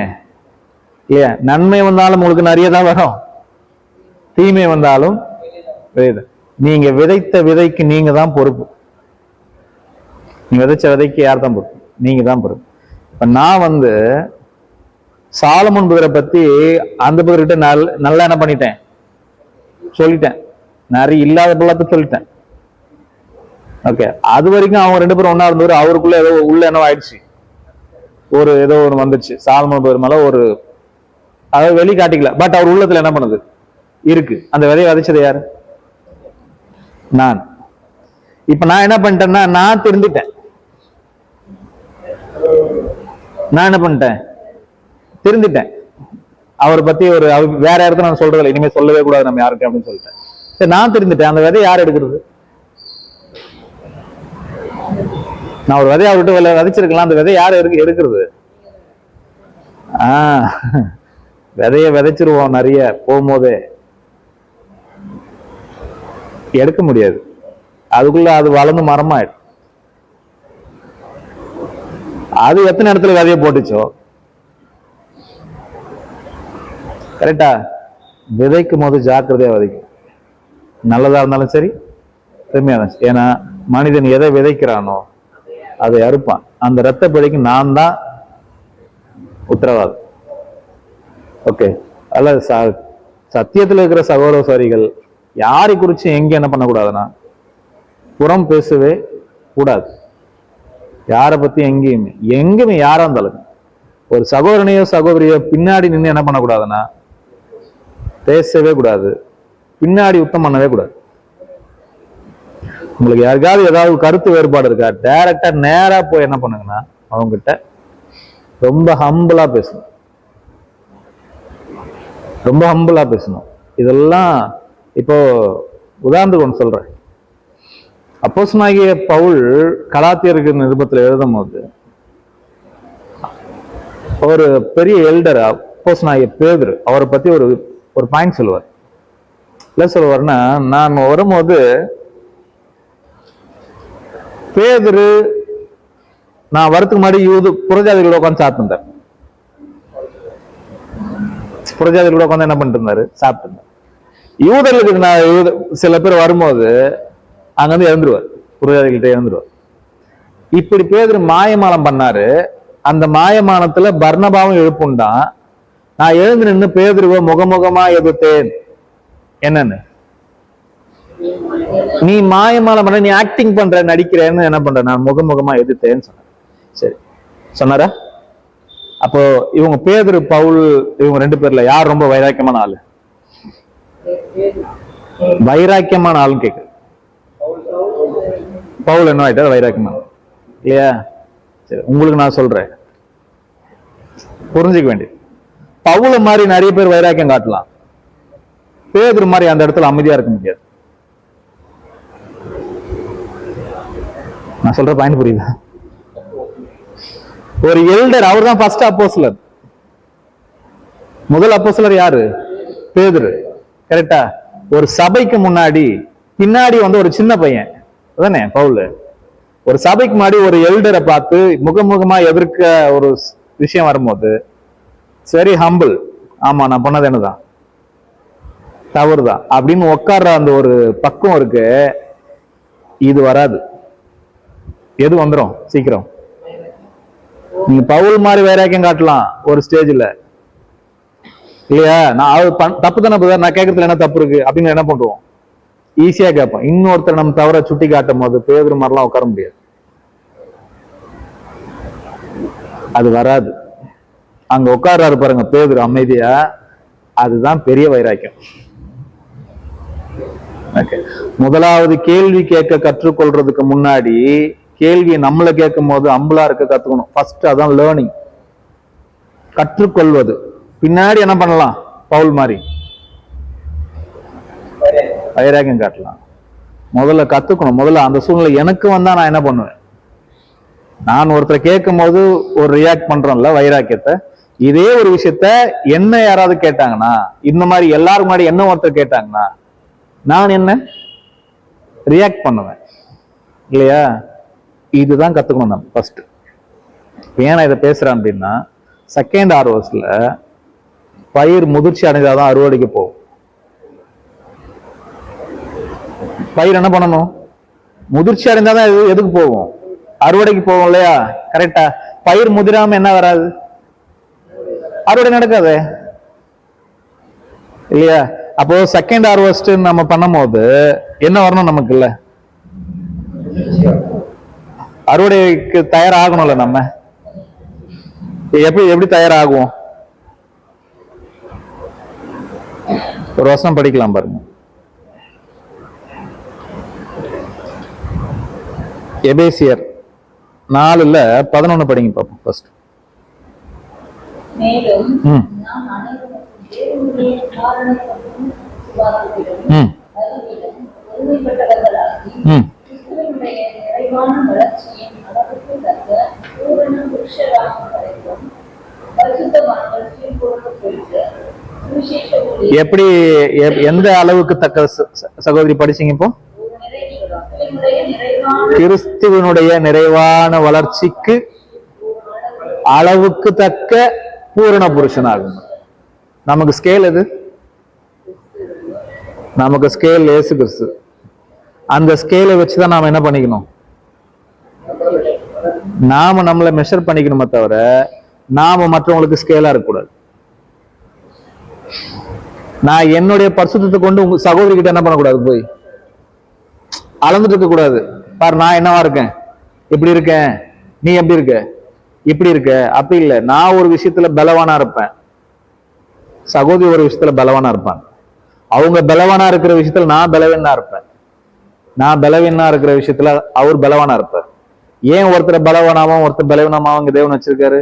இல்லையா? நன்மை வந்தாலும் உங்களுக்கு நிறைய தான் வரும், தீமை வந்தாலும் நீங்க விதைத்த விதைக்கு நீங்க தான் பொறுப்பு. நீங்க விதைச்ச விதைக்கு யார் தான் பொறுப்பு? நீங்க தான் பொறுப்பு. இப்ப நான் வந்து சாலமோன் புதரை பத்தி அந்த புதர்கிட்ட நல்லா என்ன பண்ணிட்டேன்? சொல்லிட்டேன். நிறைய இல்லாத பள்ளத்தை சொல்லிட்டேன். ஓகே. அது வரைக்கும் அவங்க ரெண்டு பேரும் ஒன்னா இருந்தவர். அவருக்குள்ள ஏதோ உள்ள என்ன ஆயிடுச்சு, ஒரு ஏதோ ஒன்று வந்துருச்சு சாலமோன் புதர் மேல. ஒரு அதாவது வெளி காட்டிக்கல, பட் அவர் உள்ளத்துல என்ன பண்ணுது இருக்கு. அந்த விதையை விதைச்சது யாரு? நான். இப்ப நான் என்ன பண்ணிட்டேன்னா நான் திருந்திட்டேன். நான் என்ன பண்ணிட்டேன்? திருந்திட்டேன். அவரை பத்தி ஒரு வேற இடத்துல நான் சொல்றதில்லை, இனிமே சொல்லவே கூடாது நம்ம யாருக்கு அப்படின்னு சொல்லிட்டேன். சரி, நான் திருந்திட்டேன். அந்த விதையை யார் எடுக்கிறது? நான் ஒரு விதையை விட்டு விதைச்சிருக்கலாம், அந்த விதை யார் எடுக்கிறது? விதைய விதைச்சிருவோம் நிறைய போகும்போதே, எடுக்க முடியாது. அதுக்குள்ள அது வளர்ந்து மரமாயிடும். அது எத்தனை இடத்துல விதைய போட்டுச்சோ. கரெக்டா? விதைக்கும் போது ஜாக்கிரதையா விதைக்கும். நல்லதா இருந்தாலும் சரி, பெருமையா இருந்தாலும் சரி. ஏன்னா மனிதன் எதை விதைக்கிறானோ அதை அறுப்பான். அந்த ரத்த பிழைக்கு நான் தான் உத்தரவாதம். ஓகே. அல்ல சத்தியத்தில் இருக்கிற சகோதர சோரிகள் யாரை குறிச்சு எங்க என்ன பண்ணக்கூடாதுன்னா புறம் பேசவே கூடாது. யாரை பத்தி எங்கேயுமே யாரா இருந்தாலும் ஒரு சகோதரனையோ சகோதரியோ பின்னாடி நின்று என்ன பண்ணக்கூடாதுன்னா பேசவே கூடாது, பின்னாடி யுத்தம் பண்ணவே கூடாது. உங்களுக்கு யாருக்காவது ஏதாவது கருத்து வேறுபாடு இருக்கா, டைரக்டா நேரா போய் என்ன பண்ணுங்கன்னா அவங்க கிட்ட ரொம்ப ஹம்பிளா பேசணும், ரொம்ப ஹம்பிளா பேசணும். இதெல்லாம் இப்போ உதாரணத்துக்கு ஒன்று சொல்றேன். அப்போஸ்தலனாகிய பவுல் கலாத்தியருக்கு நிருபத்தில் எழுதும் போது ஒரு பெரிய எல்டர் அப்போஸ்தலனாகிய பேதுரு அவரை பத்தி ஒரு பாயிண்ட் சொல்லுவார். என்ன சொல்லுவார்னா, நான் வரும்போது பேதுரு நான் வரத்துக்கு முன்னாடி புறஜாதிகளோட உட்காந்து சாப்பிட்டுருந்தார். புறஜாதிகளோட உட்காந்து என்ன பண்ணிட்டு இருந்தாரு, சாப்பிட்டு இருந்தார். யூதர்களுக்கு சில பேர் வரும்போது அங்க வந்து இறந்துருவார், புறஜாதிகள்கிட்ட இறந்துருவார். இப்படி பேதுரு மாயமாலம் பண்ணாரு. அந்த மாயமானத்துல பர்னபாவும் எழுப்புண்டான். நான் எழுந்து நின்று பேதுருவை முகமுகமா எதிர்த்தேன். என்னன்னு, நீ மாயமாலம் பண்ண, நீ ஆக்டிங் பண்ற, நடிக்கிறேன்னு என்ன பண்ற, நான் முகமுகமா எதிர்த்தேன்னு சொன்னேன். சரி சொன்னாரா? அப்போ இவங்க பேதுரு பவுல் இவங்க ரெண்டு பேர்ல யார் ரொம்ப வைராக்கியமான ஆளு? வைராக்கியமான ஆளுன்னு கேக்குது. பவுல் என்ன ஆயிட்டா வைராக்கியமான இல்லையா? சரி, உங்களுக்கு நான் சொல்றேன், புரிஞ்சுக்க வேண்டியது. பவுல மாதிரி நிறைய பேர் வைராக்கியம் காட்டலாம், பேதுரு மாதிரி அந்த இடத்துல அமைதியா இருக்க முடியாது. நான் சொல்ற பாயிண்ட் புரியுதா? ஒரு எல்டர், அவர் தான் ஃபர்ஸ்ட் அப்போஸ்தலர். முதல் அப்போஸ்தலர் யாரு? பேதுரு. கரெக்டா? ஒரு சபைக்கு முன்னாடி பின்னாடி வந்து ஒரு சின்ன பையன் அதானே பவுல். ஒரு சபைக்கு முன்னாடி ஒரு எல்டரை பார்த்து முகமுகமா எதிர்க்க ஒரு விஷயம் வரும்போது சரி ஹம்பிள், ஆமா நான் பண்ணது என்னதான் தவறுதான் அப்படின்னு உட்கார்ற அந்த ஒரு பக்கம் இருக்கு. இது வராது. எது வந்துடும் சீக்கிரம்? நீங்க பவுல் மாதிரி வைராக்கியம் காட்டலாம் ஒரு ஸ்டேஜ்ல இல்லையா? நான் தப்பு தானே நான் கேட்கறதுல என்ன தப்பு இருக்கு அப்படின்னு என்ன பண்றோம், ஈஸியா கேட்போம். இன்னொருத்தர் நம்ம தவற சுட்டி காட்டும் போது பேதுரு மாதிரிலாம் உட்கார முடியாது, அது வராது. அங்க உட்கார்றாரு பாருங்க பேதுரு அமைதியா, அதுதான் பெரிய வைராக்கியம். முதலாவது கேள்வி கேட்க கற்றுக்கொள்றதுக்கு முன்னாடி கேள்வியை நம்மள கேட்கும் போது அம்பலா இருக்க கத்துக்கணும். ஃபர்ஸ்ட் அதான் லேர்னிங், கற்றுக்கொள்வது. பின்னாடி என்ன பண்ணலாம், பவுல் மாதிரி வைராக்கியம் காட்டலாம். முதல்ல கத்துக்கணும். முதல்ல அந்த சூழ்நிலை எனக்கு வந்தா நான் என்ன பண்ணுவேன், நான் ஒருத்தரை கேட்கும் போது ஒரு ரியாக்ட் பண்றோம்ல வைராக்கியத்தை, இதே ஒரு விஷயத்த என்ன யாராவது கேட்டாங்கன்னா, இந்த மாதிரி எல்லாரும் முன்னாடி என்ன ஒருத்தர் கேட்டாங்கன்னா நான் என்ன ரியாக்ட் பண்ணுவேன் இல்லையா? இதுதான் கத்துக்கணும் நம்ம ஃபர்ஸ்ட். ஏன் நான் இதை பேசுறேன் அப்படின்னா, செகண்ட் ஹார்வெஸ்ட்ல பயிர் முதிர்ச்சி அடைஞ்சாதான் அறுவடைக்கு போகும். பயிர் என்ன பண்ணணும், முதிர்ச்சி அடைந்தாதான் எதுக்கு போகும், அறுவடைக்கு போகும் இல்லையா? கரெக்டா? பயிர் முதிராம என்ன வராது, அறுவடை நடக்காது இல்லையா? அப்போ செகண்ட் ஹார்வெஸ்ட் நம்ம பண்ணும் போது என்ன வரணும் நமக்கு, இல்ல அறுவடைக்கு தயாராகணும்ல. நம்ம எப்படி தயாராகுவோம்? ஒரு வசனம் படிக்கலாம் பாருங்க. எபேசியர் 4:11 படிங்க பாப்போம் ஃபர்ஸ்ட். மேலும் நாம் அனைவரும் தேவனுடைய காரணத்துக்கும் சுபாவத்திலும் அறிவிலும் ஒருமைப்பட்டவர்களாகி கிறிஸ்துவினுடைய நிறைவான வளர்ச்சியின் அளவுக்கு தக்க பூரண புருஷராகும் வரைக்கும் பரிசுத்தவான்கள் சீர்கொண்டு பெற்று சுவிசேஷ ஊழியத்தை எப்படி எந்த அளவுக்கு தக்க சகோதரி படிச்சீங்க இப்போ? கிறிஸ்துவனுடைய நிறைவான வளர்ச்சிக்கு அளவுக்கு தக்க பூரண புருஷனாகும். நமக்கு ஸ்கேல் எது? நமக்கு ஸ்கேல் இயேசு கிறிஸ்து. அந்த ஸ்கேலை வச்சுதான் நாம என்ன பண்ணிக்கணும், நாம நம்மளை மெஷர் பண்ணிக்கணுமே தவிர நாம மற்றவங்களுக்கு ஸ்கேலா இருக்கக்கூடாது. நான் என்னுடைய பரிசுத்தத்தை கொண்டு உங்க சகோதரி கிட்ட என்ன பண்ணக்கூடாது, போய் அளந்துட்டு இருக்க கூடாது. பாரு நான் என்னவா இருக்கேன், இப்படி இருக்கேன், நீ எப்படி இருக்க, இப்படி இருக்க, அப்படி இல்லை. நான் ஒரு விஷயத்துல பலவானா இருப்பேன், சகோதரி ஒரு விஷயத்துல பலவானா இருப்பாங்க. அவங்க பலவானா இருக்கிற விஷயத்துல நான் பலவீனா இருப்பேன், நான் பலவீனா இருக்கிற விஷயத்துல அவர் பலவானா இருப்பார். ஏன் ஒருத்தர் பலவானாவும் ஒருத்தர் பலவீனமாவும் இங்க தேவன் வச்சிருக்காரு?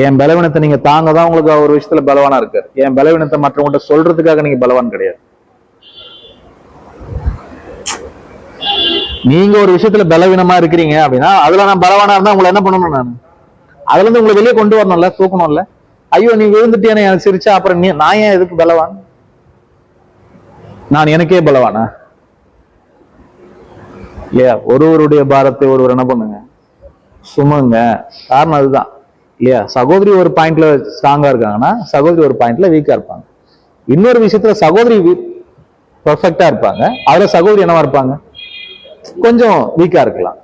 என் பலவீனத்தை நீங்க தாங்க தான் உங்களுக்கு ஒரு விஷயத்துல பலவானா இருக்காரு. என் பலவீனத்தை மற்றவங்கள்ட்ட சொல்றதுக்காக நீங்க பலவான் கிடையாது. நீங்க ஒரு விஷயத்துல பலவீனமா இருக்கிறீங்க அப்படின்னா அதுல நான் பலவானா இருந்தா உங்களை என்ன பண்ணணும்? நான் அதுல இருந்து உங்களை வெளியே கொண்டு வரணும்ல, தூக்கணும்ல. ஐயோ நீ விழுந்துட்டேன்னு எனக்கு சிரிச்சா அப்புறம் நான் ஏன் எதுக்கு பலவான்? நான் எனக்கே பலவானா? இல்லையா? ஒருவருடைய பாரத்தை ஒருவர் என்ன பண்ணுங்க, சுமங்க. காரணம் அதுதான் இல்லையா? சகோதரி ஒரு பாயிண்ட்ல ஸ்ட்ராங்கா இருக்காங்கன்னா சகோதரி ஒரு பாயிண்ட்ல வீக்கா இருப்பாங்க. இன்னொரு விஷயத்துல சகோதரி பெர்ஃபெக்டா இருப்பாங்க, அதுல சகோதரி என்னவா இருப்பாங்க, கொஞ்சம் வீக்கா இருக்கலாம்.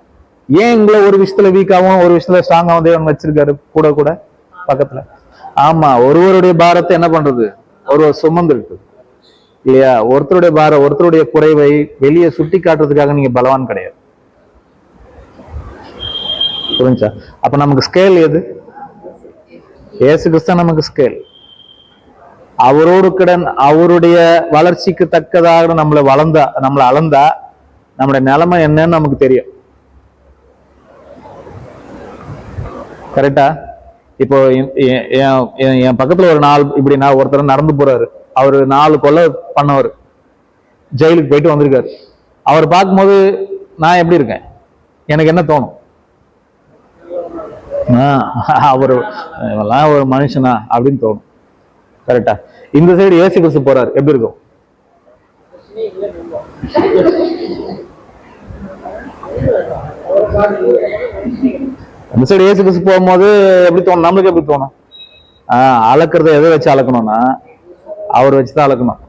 ஏன் உங்களை ஒரு விஷயத்துல வீக்காவும் ஒரு விஷயத்துல ஸ்ட்ராங்காவும் தேவன் வச்சிருக்காரு கூட கூட பக்கத்துல? ஆமா, ஒருவருடைய பாரத்தை என்ன பண்றது, ஒருவர் சுமந்து இருக்கு இல்லையா? ஒருத்தருடைய பாரம், ஒருத்தருடைய குறைவை வெளியே சுட்டி காட்டுறதுக்காக நீங்க பலவான் கிடையாது. புரிஞ்சா? அப்ப நமக்கு ஸ்கேல் எது? இயேசு கிறிஸ்து நமக்கு ஸ்கேல். அவரோடு கடன் அவருடைய வளர்ச்சிக்கு தக்கதாக நம்மளை அளந்தா நம்மளுடைய நிலைமை என்னன்னு நமக்கு தெரியும். கரெக்டா? இப்போ என் பக்கத்துல ஒரு இப்படி நான் ஒருத்தர் நடந்து போறாரு, அவரு 4 கொலை பண்ணவர், ஜெயிலுக்கு போயிட்டு வந்திருக்காரு. அவர் பார்க்கும்போது நான் எப்படி இருக்கேன், எனக்கு என்ன தோணும்? அவரு எல்லாம் ஒரு மனுஷனா அப்படின்னு தோணும். கரெக்டா? இந்த சைடு இயேசு கிறிஸ்து போறாரு, எப்படி இருக்கும்? அந்த சைடு இயேசு கிறிஸ்து போகும்போது எப்படி தோணும்? நம்மளுக்கு எப்படி தோணும்? அளக்குறத எதை வச்சு அளக்கணும்னா அவர் வச்சுதான் அளக்கணும்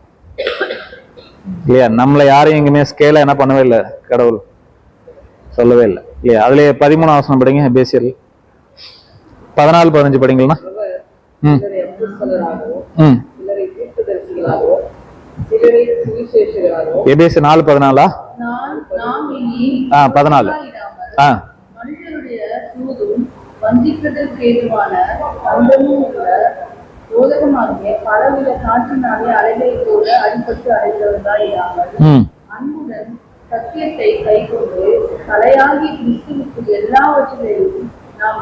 இல்லையா? நம்மளை யாரையும் எங்குமே ஸ்கேல என்ன பண்ணவே இல்லை, கடவுள் சொல்லவே இல்லை இல்லையா? அதுல 13 வசனம் படிங்க, எபேசியர் 14-15 படிங்களா? எபேசியர் 4:14. 14. வஞ்சிப்பதற்கு ஏதுவான அந்தமும் உள்ள போதகமாகிய பலவித காற்றினாலே அலைகளை போல அடிபட்டு அடைந்தவர்களாயிராமல் அன்புடன் சத்தியத்தை கைக்கொண்டு தலையாகி கிறிஸ்துவுக்கு எல்லாவற்றிலும் நாம்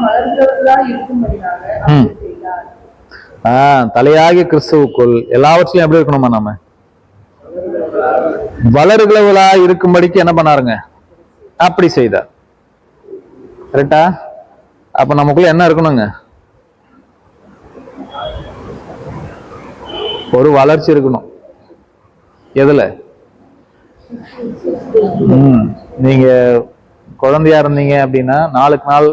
வளர்கிறவர்களா இருக்கும்படியாக அப்படி செய்தார். தலையாகி கிறிஸ்துவுக்குள் எல்லாவற்றிலும் எப்படி இருக்கணுமா? நாம வளர்கிறவர்களா இருக்கும்படிக்கு என்ன பண்ணாருங்க? அப்படி செய்தார். கரெக்டா? அப்ப நமக்குள்ள என்ன இருக்கணுங்க? ஒரு வளர்ச்சி இருக்கணும். எதுல? நீங்க குழந்தையா இருந்தீங்க அப்படின்னா நாளுக்கு நாள்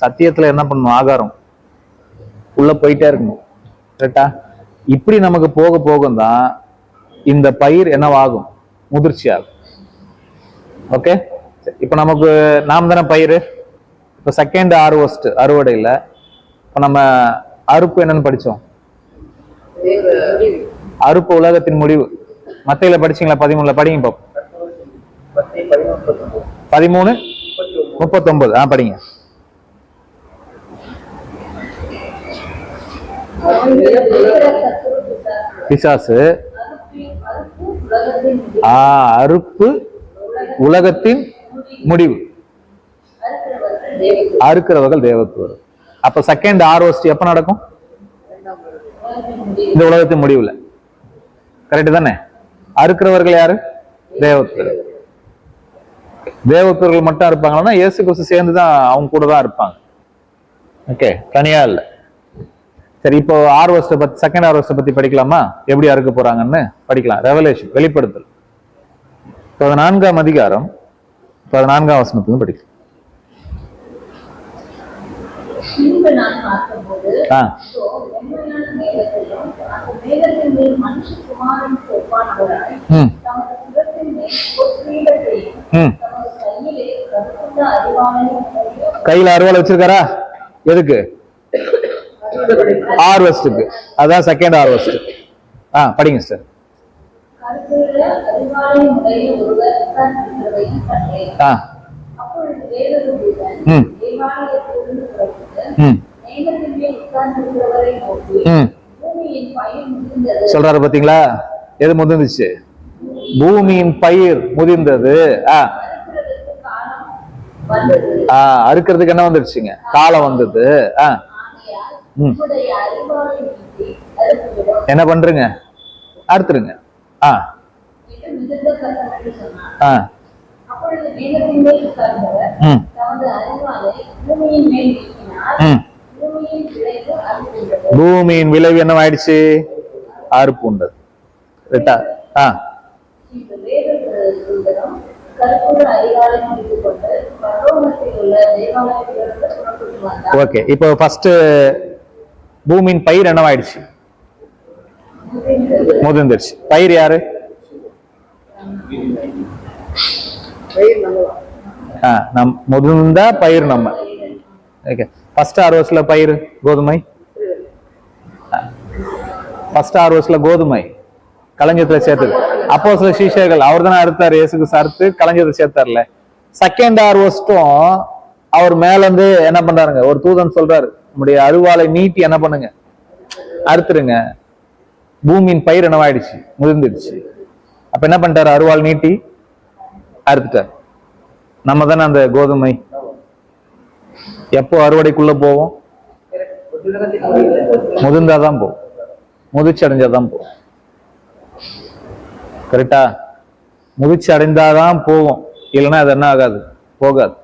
சத்தியத்துல என்ன பண்ணணும்? ஆகாரம் உள்ள போயிட்டே இருக்கணும். கரெக்டா? இப்படி நமக்கு போக போகத்தான் இந்த பயிர் என்னவாகும்? முதிர்ச்சி ஆகும். ஓகே, இப்ப நமக்கு நாம் தானே பயிர். இப்ப செகண்ட் ஹார்வெஸ்ட், அறுவடையில இப்ப நம்ம அறுப்பு என்னன்னு படிச்சோம்? அறுப்பு உலகத்தின் முடிவு. மத்தையில படிச்சீங்களா? 13 படிங்க பாப்போம். 13:39 படிங்க. பிசாசு அறுப்பு உலகத்தின் முடிவு, அறுக்கிறவர்கள் தேவத்துக்கு வரும். அப்ப செகண்ட் ஹார்வெஸ்ட் எப்ப நடக்கும்? இந்த உலகத்தின் முடிவுல. கரெக்ட் தானே? அறுக்கிறவர்கள் யாரு? தேவத்தூர். தேவத்தூர்கள் மட்டும் இருப்பாங்கன்னா இயேசு கிறிஸ்து சேர்ந்துதான் அவங்க கூட தான் இருப்பாங்க. ஓகே, தனியா இல்ல. சரி, இப்போ ஹார்வெஸ்ட் பத்தி, செகண்ட் ஹார்வெஸ்ட் பத்தி படிக்கலாமா? எப்படி அறுக்க போறாங்கன்னு படிக்கலாம். ரெவலேஷன், வெளிப்படுத்தல் 14ஆம் அதிகாரம் 14ஆம் வசனத்துல படிக்கலாம். நான் பார்த்தபோது மனுஷகுமாரனுக்கு ஒப்பானவராய் தமது சிரத்தின் மேல் ஒரு கிரீடத்தையும் தமது கையிலே கருத்துள்ள அரிவாளையும் கையில அருவாள் வச்சிருக்காரா? எதுக்கு? ஹார்வெஸ்டுக்கு. அதான் செகண்ட் ஹார்வெஸ்ட். படிங்க சார். கருத்துள்ள அறிவாளை உடைய ஒருவர் உட்கார்ந்திருக்கிறதையும் கண்டேன். அப்பொழுது வேறொருவன் தேவாலயத்திலிருந்து புறப்பட்டு மேகத்தின் மேல் உட்கார்ந்திருக்கிறவரை நோக்கி, பூமியின் பயிர் முதிர்ந்தது. சொல்றாரு பாத்தீங்களா? எது முதிர்ந்துச்சு? பூமியின் பயிர் முதிர்ந்தது. அறுக்கிறதுக்கு காலம் வந்தது. அறுக்கிறதுக்கு என்ன வந்துருச்சுங்க? காலம் வந்தது. ஆகையால் உம்முடைய அறிவாளை நீட்டி அறுத்துவிடும். என்ன பண்றீங்க? அறுத்துருங்க. என்று மிகுந்த சத்தம் என்று சொன்னார். அப்பொழுது மேகத்தின் மேல் உட்கார்ந்தவர் தமது அறிவாளை பூமியின் மேல் நீக்கினார். பூமியின் விளைவு அறுப்புண்டது. பூமியின் விளைவு என்ன ஆயிடுச்சு? அறுப்புண்டது. ஓகே, இப்போ ஃபர்ஸ்ட் பூமியின் பயிர் என்னவாயிடுச்சு? முதிர்ந்துருச்சு. பயிர் யாரு? முதிர்ந்த பயிர் நம்ம. ஓகே, ஃபர்ஸ்ட் ஹார்வெஸ்ட்ல பயிர் கோதுமை. ஃபர்ஸ்ட் ஹார்வெஸ்ட்ல கோதுமை களஞ்சியத்துல சேர்த்தது. அப்போ சில சீஷர்கள் அவர் தானே அறுத்தாரு, இயேசுக்கு அறுத்து களஞ்சியத்தை சேர்த்தார்ல. செகண்ட் ஹார்வெஸ்டும் அவர் மேல இருந்து என்ன பண்றாருங்க? ஒரு தூதன் சொல்றாரு, நம்முடைய அருவாளை நீட்டி என்ன பண்ணுங்க? அறுத்துருங்க. பூமியின் பயிர் என்னவாயிடுச்சு? முதிர்ந்துடுச்சு. அப்ப என்ன பண்ணிட்டாரு? அருவாள் நீட்டி அறுத்துட்டார். நம்ம தானே அந்த கோதுமை. எப்போ அறுவடைக்குள்ள போவோம்? முதிர்ந்தாதான் போவோம், முதிர்ச்சி அடைஞ்சாதான் போவோம். கரெக்டா? முதிர்ச்சி அடைந்தாதான் போவோம், இல்லைன்னா அது என்ன ஆகாது? போகாது.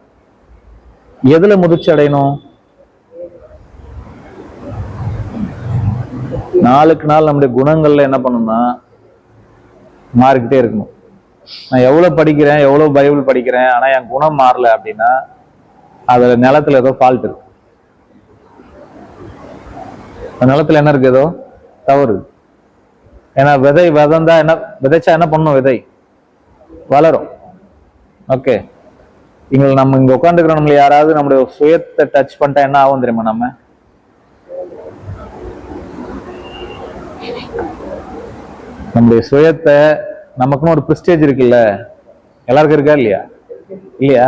எதுல முதிர்ச்சி அடையணும்? நாளுக்கு நாள் நம்முடைய குணங்கள்ல என்ன பண்ணணும்னா மாறிக்கிட்டே இருக்கணும். நான் எவ்வளவு படிக்கிறேன், எவ்வளவு பைபிள் படிக்கிறேன், ஆனா என் குணம் மாறல அப்படின்னா அதுல நிலத்துல ஏதோ ஃபால்ட் இருக்கு. நிலத்துல என்ன இருக்கு? ஏதோ தவறு. ஏன்னா விதை விதந்தா என்ன, விதைச்சா என்ன பண்ணும்? விதை வளரும். ஓகே, நம்ம இங்க உட்காந்துக்கிறோம், நம்மள யாராவது நம்முடைய சுயத்தை டச் பண்ணிட்டா என்ன ஆகும் தெரியுமா? நம்முடைய சுயத்தை, நமக்குன்னு ஒரு பிரிஸ்டேஜ் இருக்குல்ல, எல்லாருக்கும் இருக்கா இல்லையா? இல்லையா?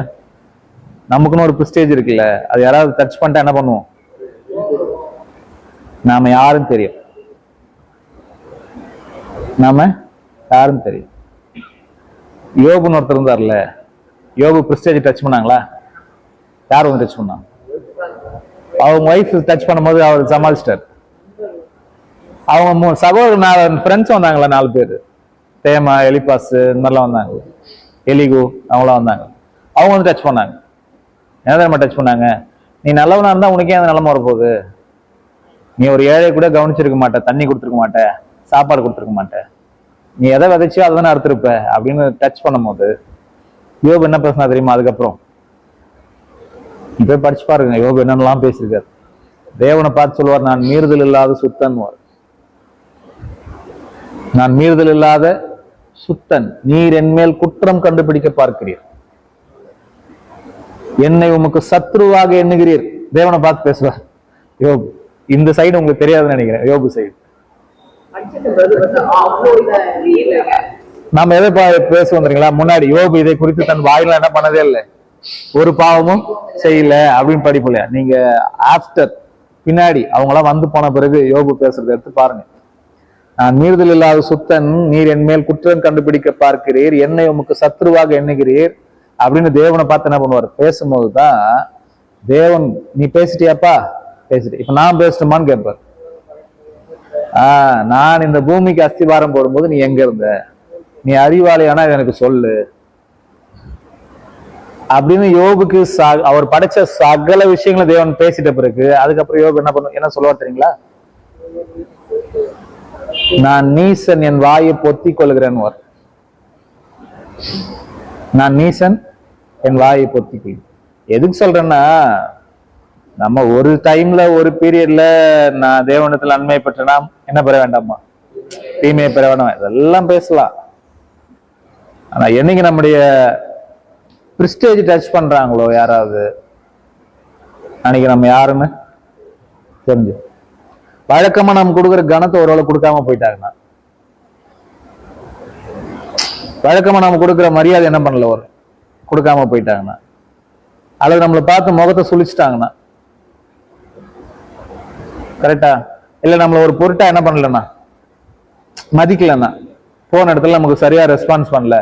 நமக்குன்னு ஒரு பிரிஸ்டேஜ் இருக்குல்ல, அது யாராவது டச் பண்ணிட்டா என்ன பண்ணுவோம்? நாம யாரும் தெரியும், நாம யாரும் தெரியும். யோபுன்னு ஒருத்தர் இருந்தார்ல, யோபு பிரிஸ்டேஜ் டச் பண்ணாங்களா? யார் வந்து டச் பண்ணாங்க? அவங்க ஒய்ஃப் டச் பண்ணும்போது அவர் சமாளிச்சிட்டார். அவங்க சகோதரர் ஃப்ரெண்ட்ஸ் வந்தாங்களா, 4 பேர், தேமா, எலிபாஸ், இந்த மாதிரிலாம் வந்தாங்க, எலிகு, அவங்களாம் வந்தாங்க. அவங்க வந்து டச் பண்ணாங்க. என்ன தெரியுமா டச் பண்ணாங்க? நீ நல்லவனா இருந்தா உனக்கே அந்த நிலைமை வரப்போகுது. நீ ஒரு ஏழை கூட கவனிச்சிருக்க மாட்ட, தண்ணி கொடுத்துருக்க மாட்ட, சாப்பாடு கொடுத்துருக்க மாட்ட, நீ எதை விதைச்சியோ அதை தானே அறுத்திருப்ப அப்படின்னு டச் பண்ணும் போது யோபு என்ன பேசினா தெரியுமா? அதுக்கப்புறம் இப்ப படிச்சு பாருங்க, யோபு என்னென்னலாம் பேசியிருக்காரு. தேவனை பார்த்து சொல்லுவார், நான் மீறுதல் இல்லாத சுத்தன்வார். நான் மீறுதல் இல்லாத சுத்தன், நீர் என்மேல் குற்றம் கண்டுபிடிக்க பார்க்கிறீர், என்னை உமக்கு சத்ருவாக எண்ணுகிறீர். தேவனை பார்த்து பேசுவார் யோபு. இந்த சைடு உங்களுக்கு தெரியாதுன்னு நினைக்கிறேன், யோபு சைடு. நாம எதை பேசுவோம் தெரியுங்களா? முன்னாடி யோபு இதை குறித்து தன் வாயில என்ன பண்ணதே இல்லை, ஒரு பாவமும் செய்யல அப்படின்னு படிப்புலையா? நீங்க ஆஃப்டர், பின்னாடி அவங்களாம் வந்து போன பிறகு யோபு பேசுறத எடுத்து பாருங்க. நான் மீறுதல் இல்லாத சுத்தன், நீர் என் மேல் குற்றம் கண்டுபிடிக்க பார்க்கிறீர், என்னை உமக்கு சத்ருவாக எண்ணுகிறீர் அப்படின்னு தேவனை பார்த்து என்ன பண்ணுவார்? பேசும்போதுதான் தேவன், நீ பேசிட்டியாப்பா? பேசிட்டு, இப்ப நான் பேசட்டுமான்னு கேட்பார். நான் இந்த பூமிக்கு அஸ்திவாரம் போடும்போது நீ எங்க இருந்த? நீ அறிவாளியானா எனக்கு சொல்லு அப்படின்னு யோபுக்கு அவர் படைச்ச சகல விஷயங்களை தேவன் பேசிட்ட பிறகு அதுக்கப்புறம் யோபு என்ன சொல்லுவார் தெரியுங்களா? நான் நீசன், என் வாயை பொத்திக் கொள்கிறேன். நான் நீசன், என் வாயை பொத்திக் கொள். எதுக்கு சொல்றேன்னா, நம்ம ஒரு டைம்ல ஒரு பீரியட்ல நான் தேவனத்துல நன்மை பெற்றனா என்ன பெற வேண்டாமா? தீமையை பெற வேண்டாம். இதெல்லாம் பேசலாம். ஆனா என்னைக்கு நம்முடைய பிரிஸ்டேஜ் டச் பண்றாங்களோ யாராவது, அன்னைக்கு நம்ம யாருன்னு தெரிஞ்சு, வழக்கமா நம்ம கொடுக்குற கணத்தை ஓரளவு கொடுக்காம போயிட்டாங்கன்னா வழக்கமா நம்ம கொடுக்குற மரியாதை என்ன பண்ணல ஒரு கொடுக்காம போயிட்டாங்கன்னா, அல்லது நம்மளை பார்த்து முகத்தை சுழிச்சிட்டாங்கன்னா, கரெக்டா? இல்ல நம்மள ஒரு பொருட்டா என்ன பண்ணலன்னா மதிக்கலன்னா, போன இடத்துல நமக்கு சரியா ரெஸ்பான்ஸ் பண்ணல,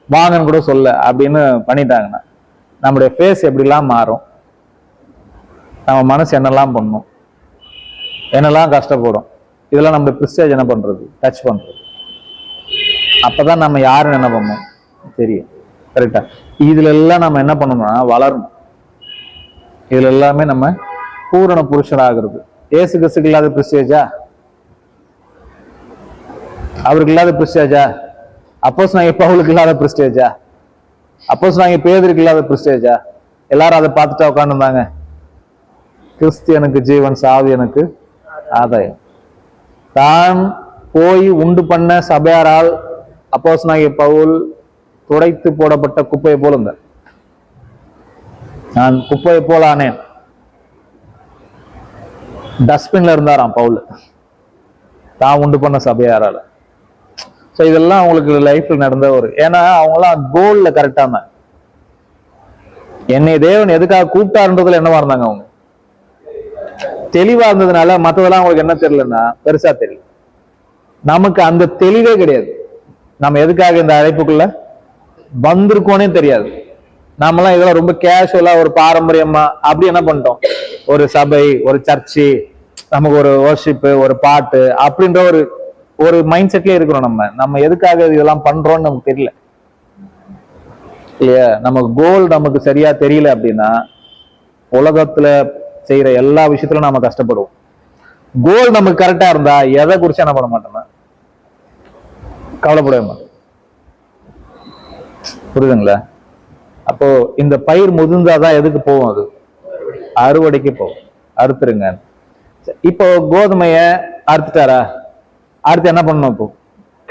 வாங்கன்னு கூட சொல்ல அப்படின்னு பண்ணிட்டாங்கன்னா, நம்முடைய ஃபேஸ் எப்படிலாம் மாறும், நம்ம மனசு என்னெல்லாம் பண்ணும், என்னெல்லாம் கஷ்டப்படும். இதெல்லாம் நம்ம பிரிஸ்டேஜ் என்ன பண்றது, டச் பண்றது. அப்பதான் நம்ம யாருன்னு என்ன பண்ணணும் தெரியும். கரெக்டா? இதுல எல்லாம் நம்ம என்ன பண்ணணும்னா வளரணும். இதுல எல்லாமே நம்ம பூரண புருஷனாகிறது. ஏசு கிறிஸ்துக்கு இல்லாத பிரிஸ்டேஜா? அவருக்கு இல்லாத பிரிஸ்டேஜா? அப்போஸ்தலனாகிய பவுலுக்கு இல்லாத பிரிஸ்டேஜா? அப்போஸ்தலனாகிய பேதுருக்கு இல்லாத பிரிஸ்டேஜா? எல்லாரும் அதை பார்த்துட்டா உட்காந்துருந்தாங்க. கிறிஸ்து எனக்கு ஜீவன், சாவு எனக்கு ஆதாயம். தான் போய் உண்டு பண்ண சபையாரால் அப்போஸ்தலனாகிய பவுல் துடைத்து போடப்பட்ட குப்பையை போல இருந்தார். நான் குப்பையை போல ஆனேன். டஸ்ட்பின்ல இருந்தாராம் பவுல், தான் உண்டு பண்ண சபையாரால. ஸோ இதெல்லாம் அவங்களுக்கு லைஃப்ல நடந்த ஒரு, ஏன்னா அவங்களாம் கோல்ல கரெக்டான, என்னை தேவன் எதுக்காக கூப்பிட்டாருன்றதுல என்னவா இருந்தாங்க, அவங்க தெளிவா இருந்ததுனால மற்றதெல்லாம் அவங்களுக்கு என்ன தெரியலன்னா பெருசா தெரியும். நமக்கு அந்த தெளிவே கிடையாது. நம்ம எதுக்காக இந்த அழைப்புக்குள்ள வந்திருக்கோனே தெரியாது. நாமெல்லாம் இதெல்லாம் ரொம்ப கேஷுவலா ஒரு பாரம்பரியமா அப்படி என்ன பண்ணிட்டோம், ஒரு சபை, ஒரு சர்ச்சு, நமக்கு ஒரு வர்ஷிப், ஒரு பாட்டு அப்படின்ற ஒரு ஒரு மைண்ட் செட்லயே இருக்கிறோம். நம்ம எதுக்காக இதெல்லாம் பண்றோம்னு நமக்கு தெரியல இல்லையா? நமக்கு கோல் நமக்கு சரியா தெரியல அப்படின்னா உலகத்துல செய்யற எல்லா விஷயத்திலும் நாம கஷ்டப்படுவோம். கோல் நமக்கு கரெக்டா இருந்தா எதை குறிச்சு என்ன பண்ண மாட்டோம்னா கவலைப்படவே மாட்டோம். புரியுதுங்களா? அப்போ இந்த பயிர் முதிர்ந்தாதான் எதுக்கு போகும், அது அறுவடைக்கு போகும். அறுத்துருங்க. இப்போ கோதுமைய அறுத்துட்டாரா, அடுத்து என்ன பண்ணணும், இப்போ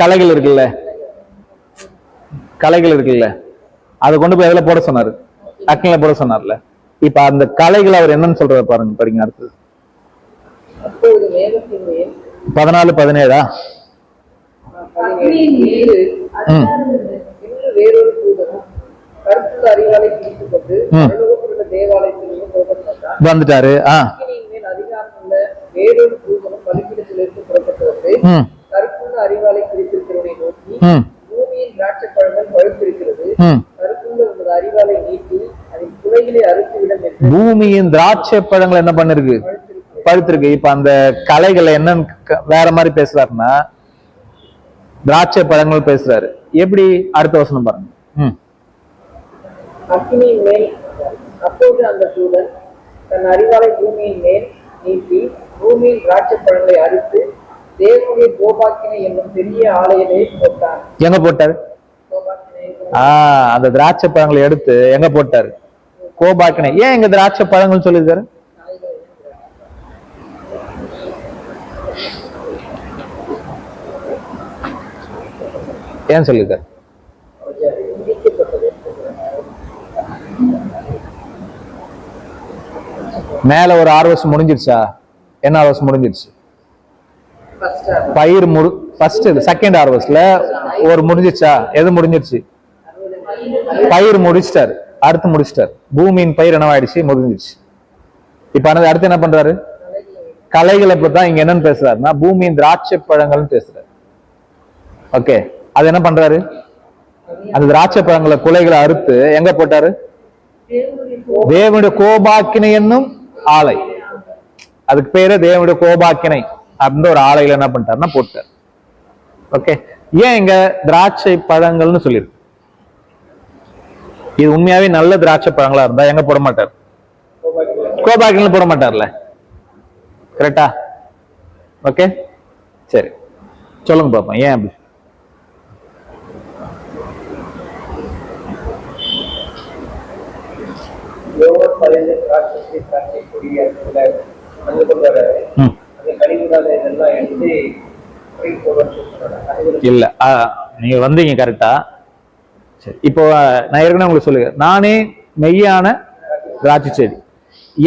களைகள் இருக்குல்ல, களைகள் இருக்குல்ல, அதை கொண்டு போய் எதுல போட சொன்னாரு, அக்கில போட சொன்னார்ல. இப்ப அந்த களைகள் அவர் என்னன்னு சொல்றாரு பாருங்க, படிங்க அடுத்தது. 14-17 வேறொரு தூதனும் கருத்துள்ள அறிவாலை பிடித்துக் கொண்டு பரலோகத்திலுள்ள தேவாலயத்திலிருந்து புறப்பட்டார். வந்துட்டாரு. மேல் அதிகாரம் உள்ள வேறொரு தூதனும் பலிபீடத்திலிருந்து புறப்பட்டு வந்து கருத்துள்ள அறிவாலை பிடித்திருக்கிறவனை நோக்கி, பூமியின் திராட்சை பழங்கள் பழுத்திருக்கிறது, கருத்துள்ள உங்களது அறிவாலை நீட்டி அதன் குலைகளை அறுத்துவிடும் என்று. பூமியின் திராட்சை பழங்கள் என்ன பண்ணிருக்கு, பழுத்திருக்கு. இப்ப அந்த கலைகளை என்னன்னு வேற மாதிரி பேசுறாருன்னா திராட்சை பழங்கள் பேசுறாரு. எப்படி, அடுத்த வசனம் பாருங்க. அக்கினியின் மேல் அப்போது அந்த தூதன் தன் அறிவாலை பூமியின் மேல் நீட்டி பூமியின் திராட்சை பழங்களை அறுத்து தேவனுடைய கோபாக்கினை என்னும் பெரிய ஆலையிலே போட்டார். எங்க போட்டாரு? அந்த திராட்சை பழங்களை எடுத்து எங்க போட்டாரு? கோபாக்கினை. ஏன் எங்க திராட்சை பழங்கள் சொல்லிருக்காரு? ஏன் சொல்லிருக்காரு? மேல ஒரு ஹார்வெஸ்ட் முடிஞ்சிருச்சா? என்ன ஹார்வெஸ்ட் முடிஞ்சிருச்சு? பயிர் ஃபர்ஸ்ட் செகண்ட் ஹார்வெஸ்ட்ல ஒரு முடிஞ்சிருச்சா? எது முடிஞ்சிருச்சு? பயிர் முடிச்சிட்டாரு, அடுத்து முடிச்சிட்டாரு. பூமியின் பயிர் என்னவாயிடுச்சு, முடிஞ்சிருச்சு. இப்ப அடுத்து என்ன பண்றாரு? கலைகளை பத்தி இங்க என்னன்னு பேசுறாருன்னா பூமியின் திராட்சை பழங்கள்னு பேசுறாரு. ஓகே, அது என்ன பண்றாரு? அந்த திராட்சை பழங்களை குலைகளை அறுத்து எங்க போட்டாரு? தேவனுடைய கோபாக்கினை என்னும் ஆலை. அதுக்கு பேரு தேவனுடைய கோபாக்கினை அப்படின்னு ஒரு ஆலையில என்ன பண்ணிட்டாருன்னா போட்டார். ஓகே, ஏன் இங்க திராட்சை பழங்கள்னு சொல்லிருக்கு? இது உண்மையாவே நல்ல திராட்சை பழங்களா இருந்தா எங்க போட மாட்டார்? கோபாக்கினை போட மாட்டார்ல. கரெக்டா? ஓகே, சரி, சொல்லுங்க பாப்போம் ஏன் அப்படி. இல்ல, நீங்க வந்தீங்க கரெக்டா. சரி, இப்போ நான் ஏற்கனவே உங்களுக்கு சொல்லுங்க, நானே மெய்யான திராட்சை செடி.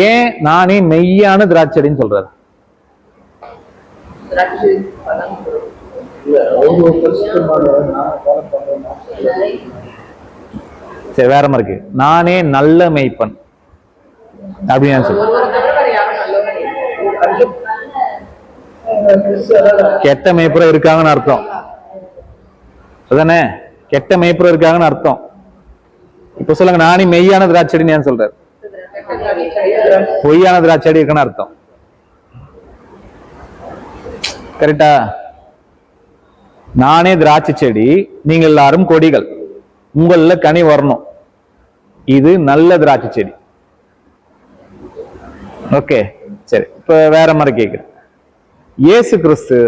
ஏன் நானே மெய்யான திராட்சை செடின்னு சொல்றாரு? சரி, வேற மாதிரி இருக்கு. நானே நல்ல மெய்ப்பன் அப்படின்னு சொல்லு. ஒருவர் தவிர வேற யாரும் நல்லவங்க இல்லை. கெட்ட மேய்ப்புற இருக்காங்கன்னு அர்த்தம் அதானே? கெட்ட மேய்ப்புற இருக்காங்கன்னு அர்த்தம். இப்ப சொல்லுங்க, நானே மெய்யான திராட்சைன்னு ஏன் சொல்றாரு? பொய்யான திராட்சை இருக்குன்னு அர்த்தம். கரெக்டா? நானே திராட்சை செடி, நீங்க எல்லாரும் கொடிகள், உங்கள கனி வரணும். இது நல்ல திராட்சை செடி. ஓகே, சரி. இப்ப வேற மாதிரி கேக்குறேன். இயேசு கிறிஸ்து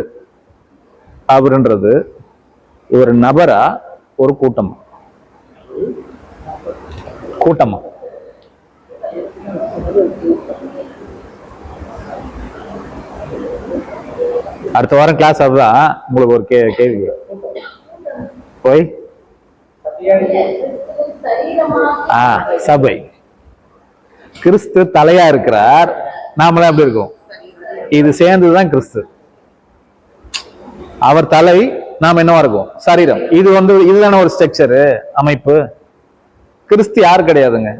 அவருன்றது ஒரு நபரா, ஒரு கூட்டமா? கூட்டமா? அடுத்த வாரம் கிளாஸ் அதுதான். உங்களுக்கு ஒரு கேள்வி போய் சபை. கிறிஸ்து தலையா இருக்கிறார், நாமெல்லாம் எப்படி இருக்கோம்? இது சேர்ந்ததுதான் கிறிஸ்து. அவர் தலை, நாம் என்னவா இருக்கும்? சரீரம். இது இதுதான ஒரு ஸ்ட்ரக்சரு, அமைப்பு. கிறிஸ்து யார் கிடையாதுங்க,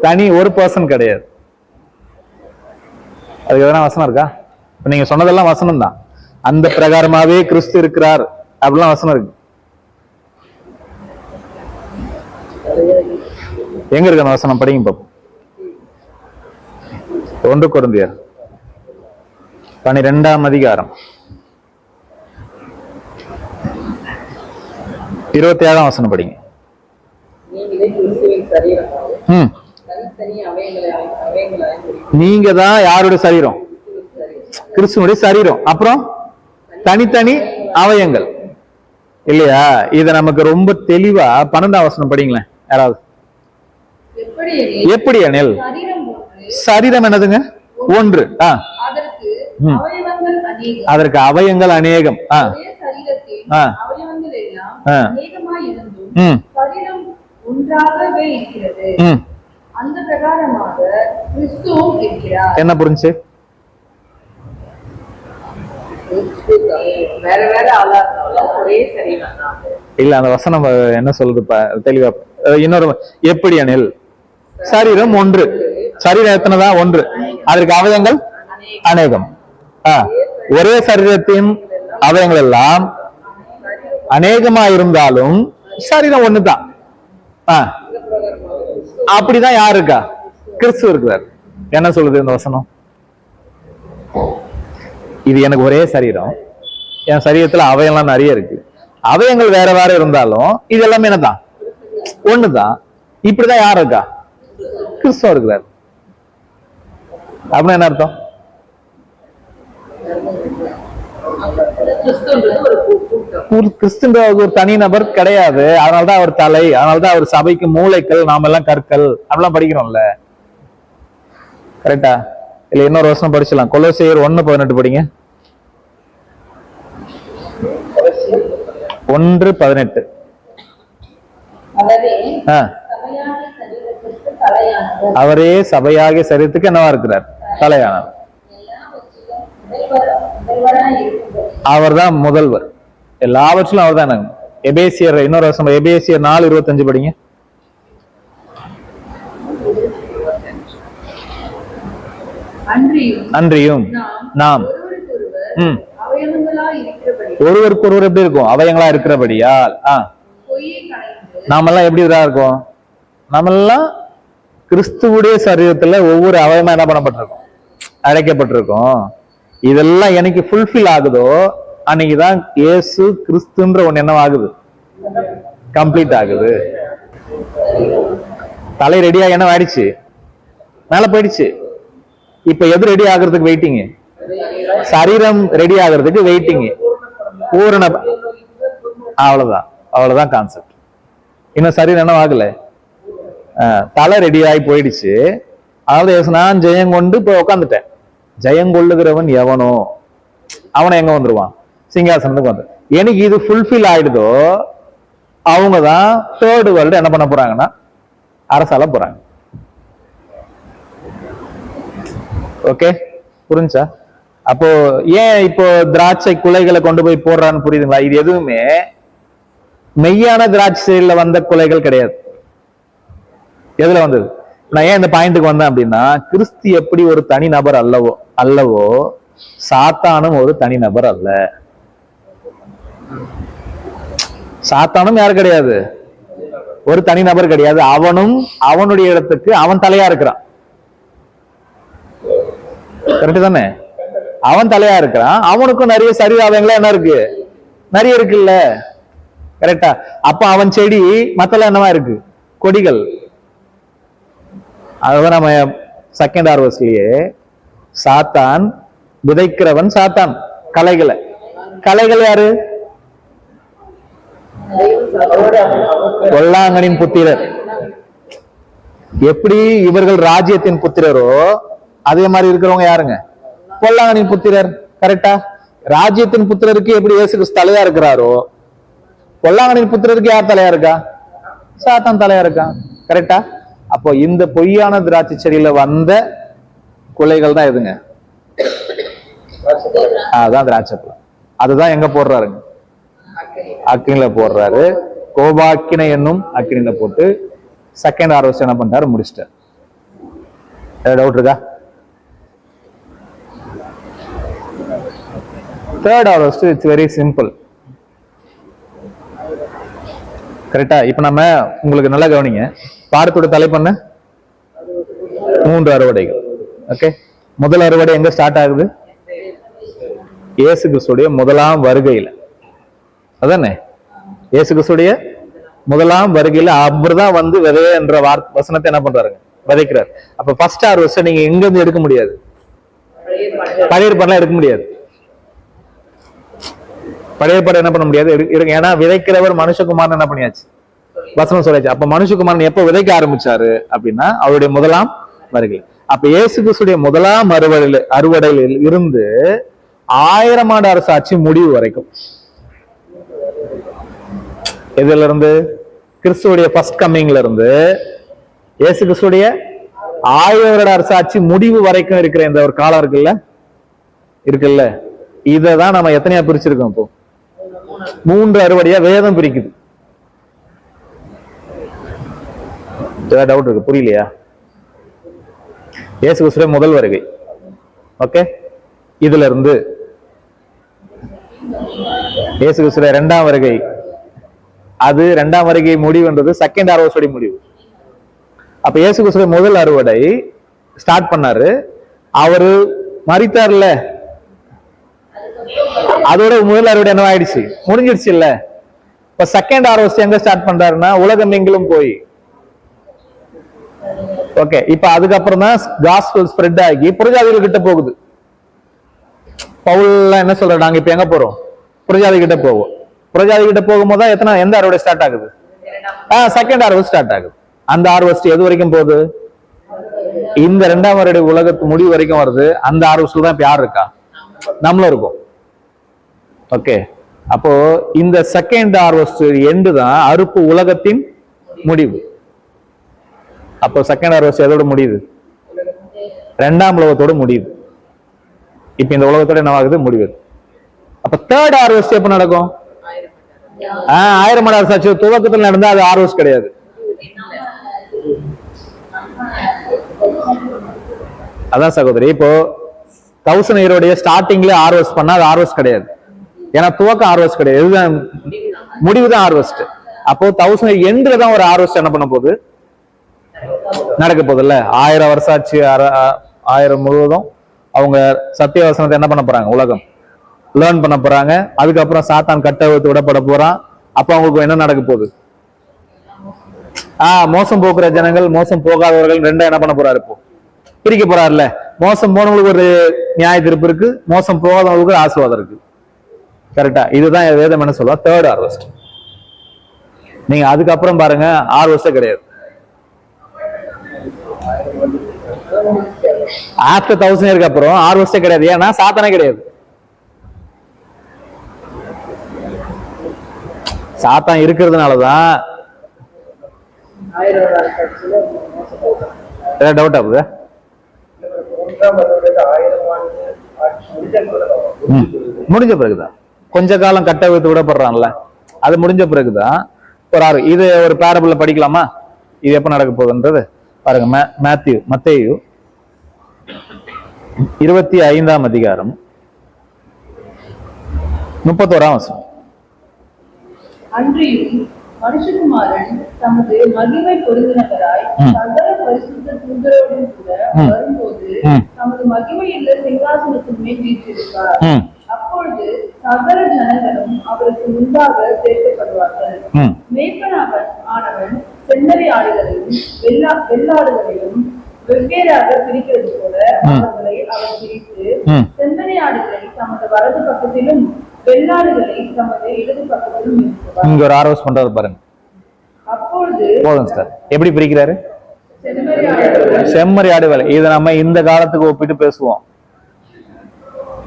தனி ஒரு பர்சன் கிடையாது. அதுக்கு எதனா வசனம் இருக்கா? இப்ப நீங்க சொன்னதெல்லாம் வசனம் தான். அந்த பிரகாரமாவே கிறிஸ்து இருக்கிறார் அப்படிலாம் வசனம் இருக்கு. எங்க இருக்கு அந்த வசனம்? படிங்க பாப்போம். 1 கொரிந்தியர் 12ஆம் அதிகாரம் 27ஆம் வசனம் படிங்க. நீங்க தான் யாருடைய சரீரம்? கிறிஸ்துவனுடைய சரீரம். அப்புறம் தனித்தனி அவயங்கள் இல்லையா? இத நமக்கு ரொம்ப தெளிவா 12ஆம் வசனம் படிங்களேன் யாராவது. எப்படி எனில் சரீரம் என்னதுங்க? ஒன்று. அதற்கு அவயங்கள் அநேகம். என்ன புரிஞ்சு? இல்ல, அந்த வசனம் என்ன சொல்லுது தெளிவா? இன்னொரு எப்படி எனில் சரீரம் ஒன்று. சரீரம் எத்தனைதான்? ஒன்று. அதற்கு அவயங்கள் அநேகம். ஒரே சரீரத்தின் அவயங்கள் எல்லாம் அநேகமா இருந்தாலும் சரீரம் ஒண்ணுதான். அப்படிதான் யாரு இருக்கா? கிறிஸ்து இருக்கிறார். என்ன சொல்லுது இந்த வசனம்? இது எனக்கு ஒரே சரீரம், என் சரீரத்துல அவயம்லாம் நிறைய இருக்கு. அவயங்கள் வேற வேற இருந்தாலும் இது எல்லாமே என்னதான்? ஒண்ணுதான். இப்படிதான் யார் இருக்கா? கிறிஸ்துவ இருக்கிறார். அப்படின்னா என்ன அர்த்தம்? கிறிஸ்துன்ற ஒரு தனி நபர் கிடையாது. அதனாலதான் அவர் தலை, அதனாலதான் அவர் சபைக்கு மூளைகள், நாம எல்லாம் கற்கள் அப்படிலாம் படிக்கிறோம்ல. கரெக்டா? இல்ல இன்னொரு வருஷம் படிச்சலாம். கொலோசியர் 1:18 படிங்க. 1:18. அவரே சபையாகிய சரீரத்துக்கு என்னவா இருக்கிறார்? தலையானவர். அவர் தான் முதல்வர். எல்லாவற்றிலும் அவர் தான். எபேசியர் இன்னொரு வருஷம் எபேசியர் 4:25 படிங்க. அன்றியும் நாம் ஒருவருக்கு ஒருவர் எப்படி இருக்கும்? அவயங்களா இருக்கிறபடியால் நாமெல்லாம் எப்படி இருக்கோம்? நாமெல்லாம் கிறிஸ்துவுடைய சரீரத்துல ஒவ்வொரு அவயமா என்ன பண்ணப்பட்டிருக்கோம்? அழைக்கப்பட்டிருக்கோம். இதெல்லாம் எனக்கு ஃபுல்ஃபில் ஆகுதோ அன்னைக்குதான் இயேசு கிறிஸ்துன்ற ஒண்ணு என்ன ஆகுது? கம்ப்ளீட் ஆகுது. தலை ரெடியா என்ன ஆயிடுச்சு? மேல போயிடுச்சு. இப்ப எது ரெடி ஆகுறதுக்கு வெயிட்டிங்? சரீரம் ரெடி ஆகுறதுக்கு வெயிட்டிங். பூரண அவ்வளவுதான் கான்செப்ட். இன்னும் சரீரம் என்ன ஆகல, தலை ரெடி ஆகி போயிடுச்சு. அதாவது நான் ஜெயம் கொண்டு இப்ப உட்காந்துட்டேன். ஜெயங்கொள்ளுகிறவன் எவனோ அவனை எங்க வந்துருவான்? சிங்காசனத்துக்கு வந்து. எனக்கு இது ஃபுல்ஃபில் ஆயிடுதோ அவங்கதான் தேர்ட் வேர்ல்டு என்ன பண்ண போறாங்கன்னா அரசால போறாங்க. ஓகே, புரிஞ்சா? அப்போ ஏன் இப்போ திராட்சை குலைகளை கொண்டு போய் போடுறான்னு புரியுதுங்களா? இது எதுவுமே மெய்யான திராட்சையில வந்த குலைகள் கிடையாது. எதுல வந்தது? நான் ஏன் இந்த பாயிண்ட்டுக்கு வந்தேன் அப்படின்னா, கிறிஸ்து எப்படி ஒரு தனி நபர் அல்லவோ சாத்தானும் ஒரு தனி நபர் அல்ல. சாத்தானும் யாரு கிடையாது, ஒரு தனி நபர் கிடையாது. அவனும் அவனுடைய இடத்துக்கு அவன் தலையா இருக்கிறான். கரெக்ட் தானே? அவன் தலையா இருக்கிறான். அவனுக்கும் நிறைய சரீராவங்களா என்ன இருக்கு, நிறைய இருக்குல்ல. கரெக்டா? அப்ப அவன் செடி, மத்தல என்னவா இருக்கு, கொடிகள். அதுதான் நம்ம செகண்ட் ஹார்வெஸ்ட்லயே சாத்தான் விதைக்கிறவன், சாத்தான் கலைகள் யாரு? கொல்லாங்கனின் புத்திரர். எப்படி இவர்கள் ராஜ்யத்தின் புத்திரரோ அதே மாதிரி இருக்கிறவங்க யாருங்க, கொல்லாங்கனின் புத்திரர். கரெக்டா? ராஜ்யத்தின் புத்திரருக்கு எப்படி இயேசு கிறிஸ்து தலையா இருக்கிறாரோ, கொல்லாங்கனின் புத்திரருக்கு யார் தலையா இருக்கா, சாத்தான் தலையா இருக்கா. கரெக்டா? அப்போ இந்த பொய்யான திராட்சை செடியில வந்த குலைகள் தான் எதுங்க, அதான் திராட்சை பழம். அதுதான் எங்க போடுறாருங்க, அக்கினில போடுறாரு. கோபாக்கினை என்னும் அக்கினில போட்டு செகண்ட் ஹார்வெஸ்ட் என்ன பண்ணிட்டாரு, முடிச்சிட்டாரு. ஏதாவது டவுட் இருக்கா? Third harvest it's very simple. கரெக்டா? இப்ப நம்ம உங்களுக்கு நல்லா கவனிங்க, பாடத்தோட தலைப்பண்ண 3 அறுவடைகள். ஓகே, முதல் அறுவடை எங்க ஸ்டார்ட் ஆகுது, இயேசு கிறிஸ்துடைய முதலாம் வருகையில. அதானே? இயேசு கிறிஸ்துடைய முதலாம் வருகையில அவர்தான் வந்து விதைய என்ற வசனத்தை என்ன பண்றாருங்க, விதைக்கிறார். அப்ப ஃபர்ஸ்ட் ஹார்வெஸ்ட் நீங்க எங்க இருந்து எடுக்க முடியாது, பழைய ஏற்பாடுலாம் எடுக்க முடியாது. பழைய ஏற்பாடு என்ன பண்ண முடியாது, ஏன்னா விதைக்கிறவர் மனுஷகுமாரன் என்ன பண்ணியாச்சு, வசனம் சொல்லியாச்சு. அப்ப மனுஷகுமாரன் எப்ப விதைக்க ஆரம்பிச்சாரு அப்படின்னா அவருடைய முதலாம் வருகை. அப்ப இயேசு கிறிஸ்துடைய முதலாம் அறுவடையில் இருந்து 1000 ஆண்டு அரசாட்சி முடிவு வரைக்கும், இதுல இருந்து கிறிஸ்துடைய ஃபர்ஸ்ட் கம்மிங்ல இருந்து இயேசு கிறிஸ்துடைய 1000 வருட அரசாட்சி முடிவு வரைக்கும் இருக்கிற இந்த ஒரு காலம் இருக்குல்ல, இததான் நம்ம எத்தனையா பிரிச்சிருக்கோம். இப்போ 3 அறுவடையா வேதம் பிரிக்குது. ஏதாவது டவுட் இருக்கு, புரியலையா? இயேசு கிறிஸ்துவின் முதல் வருகை, ஓகே, இதுல இருந்து இயேசு கிறிஸ்துவின் 2ஆம் வருகை, அது 2ஆம் வருகை முடிவுன்றது செகண்ட் ஹார்வெஸ்ட் முடிவு. அப்ப இயேசு கிறிஸ்துவின் முதல் அறுவடை ஸ்டார்ட் பண்ணாரு, அவரு மரித்தார்ல, அதோட முதல் அறுவடை என்ன ஆயிடுச்சு, முடிஞ்சிடுச்சு இல்ல. இப்ப செகண்ட் ஹார்வெஸ்ட் எங்க ஸ்டார்ட் பண்றாருன்னா உலகம் எங்கிலும் போய். ஓகே, இப்ப அதுக்கப்புறம் தான் காஸ்பல் ஸ்ப்ரெட் ஆகி புறஜாதிகள் கிட்ட போகுது. பவுல் என்ன சொல்ற, நாங்க இப்ப எங்க போறோம், புறஜாதி கிட்ட போவோம். புறஜாதி கிட்ட போகும்போது தான் எந்த அறுவடை ஸ்டார்ட் ஆகுது, செகண்ட் ஹார்வெஸ்ட் ஸ்டார்ட் ஆகுது. அந்த ஹார்வெஸ்ட் எது வரைக்கும் போகுது, இந்த 2ஆம் வருட உலகத்து முடிவு வரைக்கும் வருது. அந்த ஹார்வெஸ்ட்ல தான் இப்ப யார் இருக்கா, நம்மளும் இருக்கும். ஓகே, அப்போ இந்த செகண்ட் ஹார்வெஸ்ட் எண்டு தான் அறுப்பு உலகத்தின் முடிவு. அப்போ செகண்ட் ஹார்வெஸ்ட் எதோட முடியுது, 2ஆம் உலகத்தோட முடியுது. இப்ப இந்த உலகத்தோட என்ன ஆகுது, முடிவுது. அப்ப தேர்ட் ஹார்வெஸ்ட் எப்ப நடக்கும், 1000 ஆண்டு அரசாட்சி துவக்கத்தில் நடந்தா அது ஹார்வெஸ்ட் கிடையாது. அதான் சகோதரி, இப்போ 1000 இயருடைய ஸ்டார்டிங்ல ஹார்வெஸ்ட் பண்ணா அது ஹார்வெஸ்ட் கிடையாது. ஏன்னா துவக்கம் ஹார்வெஸ்ட் கிடையாது, இதுதான் முடிவுதான் ஹார்வெஸ்ட். அப்போ 1000 எண்ட்ல தான் ஒரு ஹார்வெஸ்ட் என்ன பண்ண போகுது, நடக்க போகுதுல்ல. 1000 வருஷாச்சு, 1000 முழுவதும் அவங்க சத்திய வசனத்தை என்ன பண்ண போறாங்க, உலகம் லேர்ன் பண்ண போறாங்க. அதுக்கப்புறம் சாத்தான் கட்டவிழ்த்து விடப்பட போறான். அப்ப அவங்களுக்கு என்ன நடக்க போகுது, மோசம் போக்குற ஜனங்கள், மோசம் போகாதவர்கள் ரெண்டா என்ன பண்ண போறாரு, இப்போ பிரிக்க போறாருல. மோசம் போனவங்களுக்கு ஒரு நியாய தீர்ப்பு இருக்கு, மோசம் போகாதவங்களுக்கு ஒரு ஆசீர்வாதம் இருக்கு. கரெக்டா? இதுதான் வேதம் என்ன சொல்லுவா, தேர்ட் ஹார்வெஸ்ட். நீங்க அதுக்கப்புறம் பாருங்க, ஹார்வெஸ்டே கிடையாது. ஆஃப்டர் 1000 இயருக்கு அப்புறம் ஹார்வெஸ்டே கிடையாது. ஏன்னா சாத்தானே கிடையாது. சாத்தான் இருக்கிறதுனாலதான். டவுட் ஆகுது, 1ஆம் வருடத்துல 1000 ஆண்டு முடிஞ்ச பிறகுதான் கொஞ்ச காலம் கட்ட வைத்து விடப்படுறான்ல, அது முடிஞ்ச பிறகுதான் ஒரு ஆறு. இது ஒரு பேரபிள்ல படிக்கலாமா? இது எப்ப நடக்க போகுதுன்றது பாருங்க. மத்தேயு 25ஆம் அதிகாரம் 31ஆம் வசனம். அன்றியும் மனுஷகுமாரன் தமது மகிமை பொருந்தினவராய் சகல பரிசுத்த தூதரோடும் கூட வரும்போது தமது மகிமையுள்ள சிங்காசனத்தின் மேல் வீற்றிருப்பார். அப்பொழுது சகல ஜனங்களும் அவருக்கு முன்பாக சேர்க்கப்படுவார்கள். மேய்ப்பனாவன் ஆனவன் செம்மறி ஆடுகளையும் வெள்ளாடுகளையும் வெவ்வேறாக பிரிக்கிறது போல அவர்களை அவர் பிரித்து செம்மறி ஆடுகளை தமது வலது பக்கத்திலும் வெள்ளாடுகளை தமது இடது பக்கத்திலும் நிறுத்துவார். இங்க ஒரு ஆரோஸ் பண்றாரு பாருங்க. அப்பொழுது போதும் சார். எப்படி பிரிக்கிறாரு? செம்மறி ஆடு வேலை. இதை நம்ம இந்த காலத்துக்கு ஒப்பிட்டு பேசுவோம்.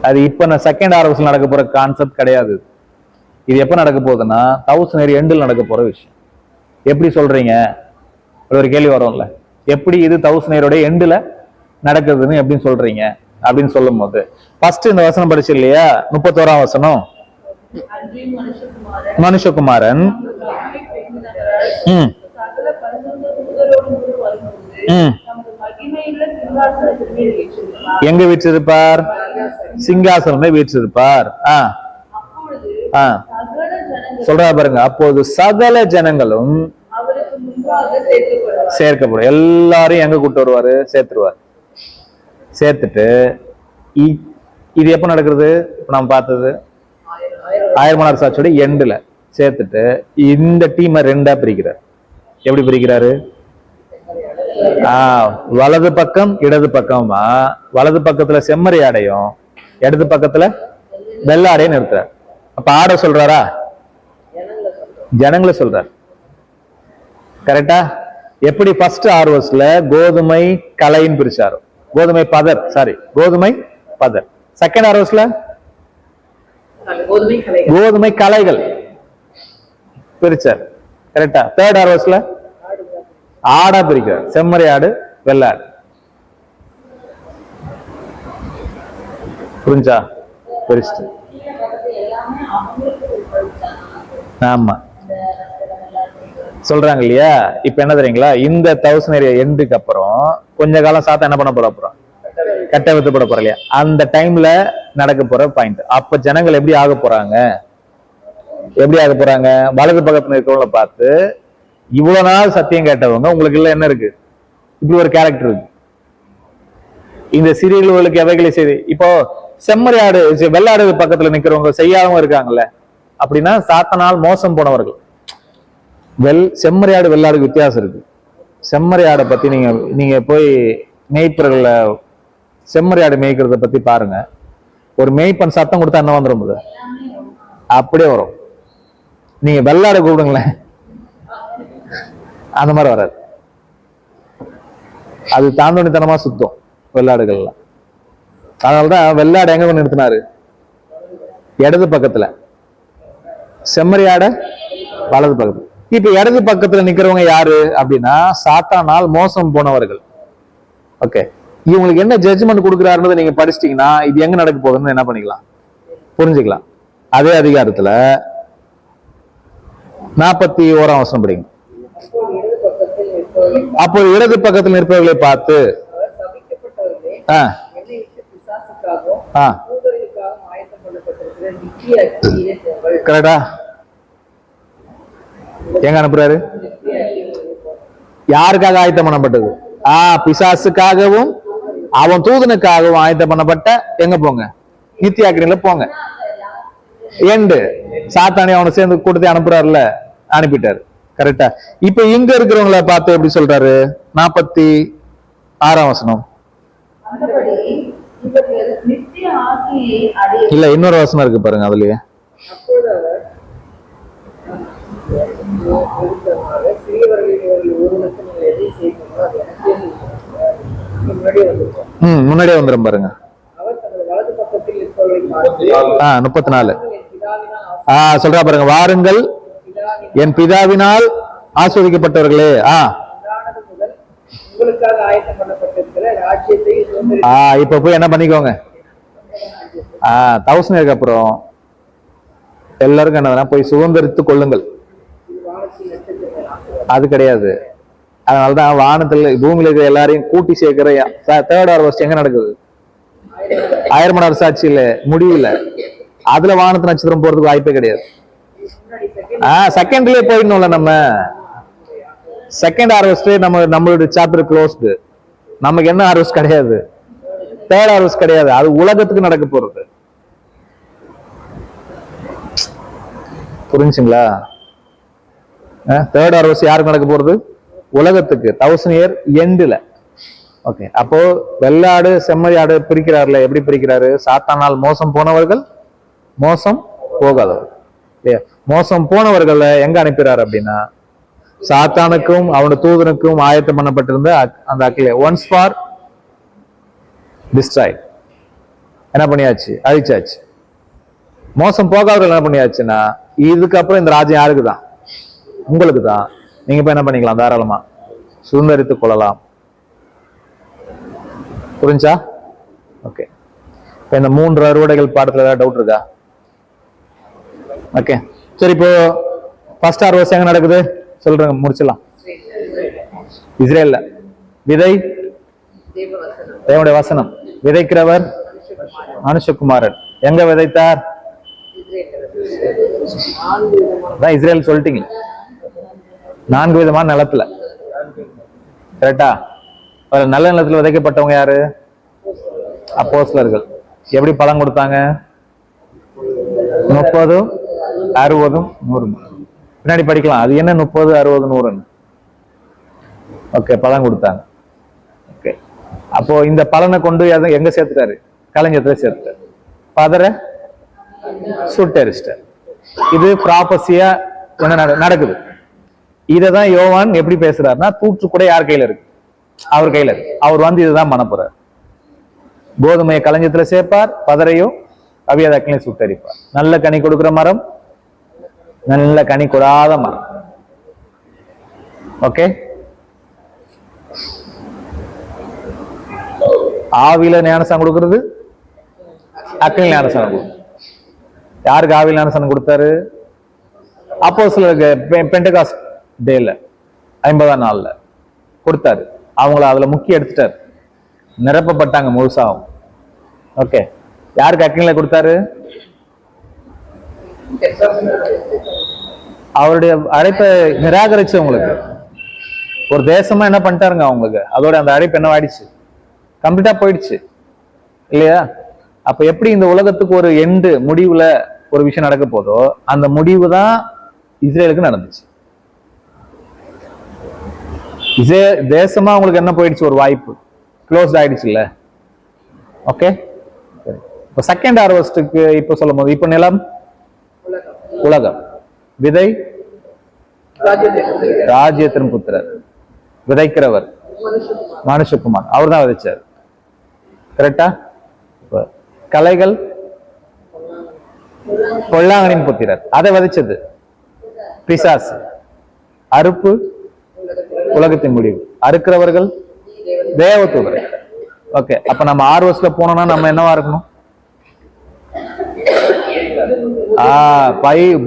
அது இப்ப நான் செகண்ட் ஆரோஸ் நடக்க போற கான்செப்ட் கிடையாது. இது எப்ப நடக்க போகுதுன்னா 1000 எண்டில் நடக்க போற விஷயம். எப்படி சொல்றீங்க? ஒரு கேள்வி வரும்ல, எப்படி இது 1000 எண்டுல நடக்குதுன்னு எப்படின்னு சொல்றீங்க அப்படின்னு சொல்லும் போது ஃபர்ஸ்ட் இந்த வசனம் படிச்சு இல்லையா, 31ஆம் வசனம். மனுஷகுமாரன் எங்க வீற்றிருப்பார்? சிங்காசனமே வீற்றிருப்பார். சொல்றா பாருங்க. அப்போது சகல ஜனங்களும் சேர்க்கப்படும். எல்லாரும் எங்க கூட்டு வருவாரு? சேர்த்துருவார். சேர்த்துட்டு இது எப்ப நடக்கிறது? இப்ப நம்ம பார்த்தது 1000 சாட்சியோட எண்டுல சேர்த்துட்டு இந்த டீமை 2ஆ பிரிக்கிறார். எப்படி பிரிக்கிறாரு? வலது பக்கம் இடது பக்கமா, வலது பக்கத்துல செம்மறி ஆடையும் இடது பக்கத்துல வெள்ளாடையும் நிறுத்துறார். அப்ப ஆடை சொல்றாரா? ஜனங்களை சொல்றார். கரெக்டா? எப்படி ஃபர்ஸ்ட் ஆர்வஸ்ல கோதுமை கலைன்னு பிரிச்சாரு, கோதுமை பதர். செகண்ட் ஆர்வஸ்ல கோதுமை கலைகள் பிரிச்சார். கரெக்டா? தேர்ட் ஆர்வஸ்ல ஆடா பிரிக்கிறார். செம்மறி ஆடு வெள்ளாடு. புரிஞ்சா? பிரிச்சு. ஆமா சொல்றாங்க இல்லையா. இப்ப என்ன தெரியுங்களா, இந்த 1000 எண்டுக்கு அப்புறம் கொஞ்ச காலம் சாத்தா என்ன பண்ண போற? அப்புறம் கட்ட வைத்துப்பட போற இல்லையா, அந்த டைம்ல நடக்க போற பாயிண்ட். அப்ப ஜனங்கள் எப்படி ஆக போறாங்க? வலது பக்கத்துல இருக்கிறவங்கள பார்த்து, இவ்வளவு நாள் சத்தியம் கேட்டவங்க உங்களுக்கு இல்ல என்ன இருக்கு, இப்படி ஒரு கேரக்டர் இருக்கு. இந்த சீரியல்களுக்கு எவைகளை செய்து இப்போ செம்மறி ஆடு வெள்ளாடு பக்கத்துல நிக்கிறவங்க செய்யாதவங்க இருக்காங்கல்ல, அப்படின்னா சாத்தனால் மோசம் போனவர்கள். செம்மறி ஆடு வெள்ளாடுக்கு வித்தியாசம் இருக்கு. செம்மறி ஆடை பத்தி நீங்க போய் மேய்ப்பர்கள செம்மறி ஆடு மேய்க்கிறத பத்தி பாருங்க. ஒரு மேய்ப்பன் சத்தம் கொடுத்தா என்ன வந்துடும்? அப்படியே வரும். நீங்க வெள்ளாடை கூப்பிடுங்களேன், அந்த மாதிரி வராது. அது தாண்டோனித்தனமா சுத்தம் வெள்ளாடுகள்லாம். அதனாலதான் வெள்ளாடு எங்க கொண்டு நிறுத்தினாரு? இடது பக்கத்துல, செம்மறி ஆடை வலது பக்கத்துல. இப்ப இடது பக்கத்துல நிக்கிறவங்க யாரு அப்படின்னா சாத்தானால் மோசம் போனவர்கள். ஓகே, இவங்களுக்கு என்ன ஜட்ஜ்மெண்ட் கொடுக்குறாருன்றதை நீங்க படிச்சிட்டீங்கன்னா இது எங்க நடக்க போகுதுன்னு என்ன பண்ணிக்கலாம், புரிஞ்சுக்கலாம். அதே அதிகாரத்துல 41ஆம் வசனம் படிங்க. அப்போ இடது பக்கத்தில் நிற்பவர்களை பார்த்து கரெக்டா எங்க அனுப்புறாரு? யாருக்காக ஆயத்தம் பண்ணப்பட்டது? பிசாசுக்காகவும் அவன் தூதனுக்காகவும் ஆயத்தம் பண்ணப்பட்ட எங்க போங்க? நித்திய அக்கினியில போங்க. எண்டு சாத்தானி அவனை சேர்ந்து கூட்டத்தை அனுப்புறாருல, அனுப்பிட்டாரு. கரெக்டா? இப்ப இங்க இருக்கிறவங்கள பார்த்து எப்படி சொல்றாரு? 46ஆம் வசனம். இல்ல, இன்னொரு வசனம் இருக்கு பாருங்க அதுலயே. முன்னாடியே வந்துடும் பாருங்க. 34 சொல்றா பாருங்க. வாருங்கள் என் பிதாவினால் ஆஸ்வதிக்கப்பட்டவர்களே. இப்ப போய் என்ன பண்ணிக்கோங்க? 1000 இயருக்கு அப்புறம் எல்லாருக்கும் என்னதுன்னா போய் சுதந்திரித்து கொள்ளுங்கள். வானத்தில் நட்சத்திரங்கள் அது கிடையாது. அதனாலதான் வானத்துல பூமியில இருக்கிற எல்லாரையும் கூட்டி சேர்க்கிற தேர்ட் ஹார்வெஸ்ட் எங்க நடக்குது? 1000 மணி நேரம் சாட்சி இல்ல, முடியல. அதுல வானத்து நட்சத்திரம் போறதுக்கு வாய்ப்பே கிடையாது. செகண்ட்லயே போயிடணும்ல. நம்ம செகண்ட் ஹார்வெஸ்ட் நம்மளுடைய சாப்டர் க்ளோஸ்டு. நமக்கு என்ன ஹார்வெஸ்ட் கிடையாது? தேர்ட் ஹார்வெஸ்ட் கிடையாது. அது உலகத்துக்கு நடக்க போறது. புரிஞ்சுங்களா? தேர்ட் ஹார்வெஸ்ட் யாருக்கு நடக்க போறது? உலகத்துக்கு 1000 இயர் எண்டுல. ஓகே, அப்போ வெள்ளாடு செம்மறியாடு பிரிக்கிறாருல, எப்படி பிரிக்கிறாரு? சாத்தானால் மோசம் போனவர்கள், மோசம் போகாதவர்கள். மோசம் போனவர்களை எங்க அனுப்பிறாரு அப்படின்னா, சாத்தானுக்கும் அவனோட தூதனுக்கும் ஆயத்தம் பண்ணப்பட்டிருந்த அந்த அக்கிலே ஒன்ஸ் ஃபார் டிஸ்ட்ராய் என்ன பண்ணியாச்சு? அழிச்சாச்சு. மோசம் போகாதவர்கள் என்ன பண்ணியாச்சுன்னா, இதுக்கப்புறம் இந்த ராஜ்யம் யாருக்கு தான்? உங்களுக்கு தான். நீங்க இப்ப என்ன பண்ணிக்கலாம்? தாராளமா சுதந்திரித்துக் கொள்ளலாம். புரிஞ்சா? ஓகே. இப்ப இந்த 3 அறுவடைகள் பாடத்துல ஏதாவது டவுட் இருக்கா? ஓகே, சரி. இப்போ ஃபர்ஸ்ட் ஹார்வெஸ்ட் எங்க நடக்குது சொல்றேன், முடிச்சிடலாம். இஸ்ரேல்ல. விதை தேவனுடைய வசனம். விதைக்கிறவர் மனுஷகுமாரன். எங்க விதைத்தார்? இஸ்ரேல் சொல்லிட்டீங்க. 4 விதமான நிலத்துல. கரெக்டா? நல்ல நிலத்துல விதைக்கப்பட்டவங்க யாரு? அப்போஸ்தலர்கள். எப்படி பலன் கொடுத்தாங்க? 30, 60, 100. பின்னாடி படிக்கலாம் அது என்ன 30, 60, 100. ஓகே, பலன் கொடுத்தாங்க. ஓகே, அப்போ இந்த பலனை கொண்டு எங்க சேர்த்துட்டாரு? களஞ்சியத்துல சேர்த்துட்டாரு. பதற சுட்டரிச்சிட்டார். இது ப்ராபசியா என்ன நடக்குது? இததான் யோவான் எப்படி பேசுறாருன்னா, தூற்று கூட யார் கையில இருக்கு? அவர் கையில இருக்கு. அவர் வந்து இதுதான் பண்ண போறார். கோதுமையை களஞ்சியத்துல சேர்ப்பார், பதறையும் அவியாத அக்கினியை சுட்டரிப்பார். நல்ல கனி கொடுக்கிற மரம், நல்ல கனி கொடாத மரம். ஓகே, ஆவியில ஞானசானம் கொடுக்கிறது, அக்கினியில் ஞானசானம் கொடுக்கும். யாருக்கு ஆவியில் ஞானசானம் கொடுத்தாரு? அப்போஸ்தலருக்கு பெண்டெகாஸ்ட் டேல 50ஆம் நாள்ல கொடுத்தாரு. அவங்கள அதுல முக்கிய எடுத்துட்டாரு, நிரப்பப்பட்டாங்க முழுசாவும். ஓகே, யாருக்கு அக்கினில கொடுத்தாரு? அவருடைய அழைப்பை நிராகரிச்சவங்களுக்கு. ஒரு தேசமா என்ன பண்ணிட்டாருங்க அவங்களுக்கு, அதோட அந்த அழைப்பு என்ன ஆயிடுச்சு? கம்ப்ளீட்டா போயிடுச்சு இல்லையா? அப்ப எப்படி இந்த உலகத்துக்கு ஒரு எண்டு, முடிவுல ஒரு விஷயம் நடக்க போதோ, அந்த முடிவு தான் இஸ்ரேலுக்கு நடந்துச்சு. தேசமா உங்களுக்கு என்ன போயிடுச்சு? ஒரு வாய்ப்பு க்ளோஸ் ஆயிடுச்சு இல்ல? ஓகே, இப்ப செகண்ட் ஹார்வெஸ்டுக்கு இப்ப சொல்லும் போது, இப்ப நிலம் உலகம், விதை ராஜ்யத்தின் புத்திரர், விதைக்கிறவர் மனுஷகுமார், அவர் தான் விதைச்சார். கரெக்டா? கலைகள் பொல்லாங்கனின் புத்திரர், அதை விதைச்சது பிசாசு. அறுப்பு உலகத்தின் முடிவு, அறுக்கிறவர்கள் தேவதூதர்கள். ஓகே, அப்ப நம்ம ஹார்வெஸ்ட்ல போனோம்னா நம்ம என்னவா இருக்கணும்?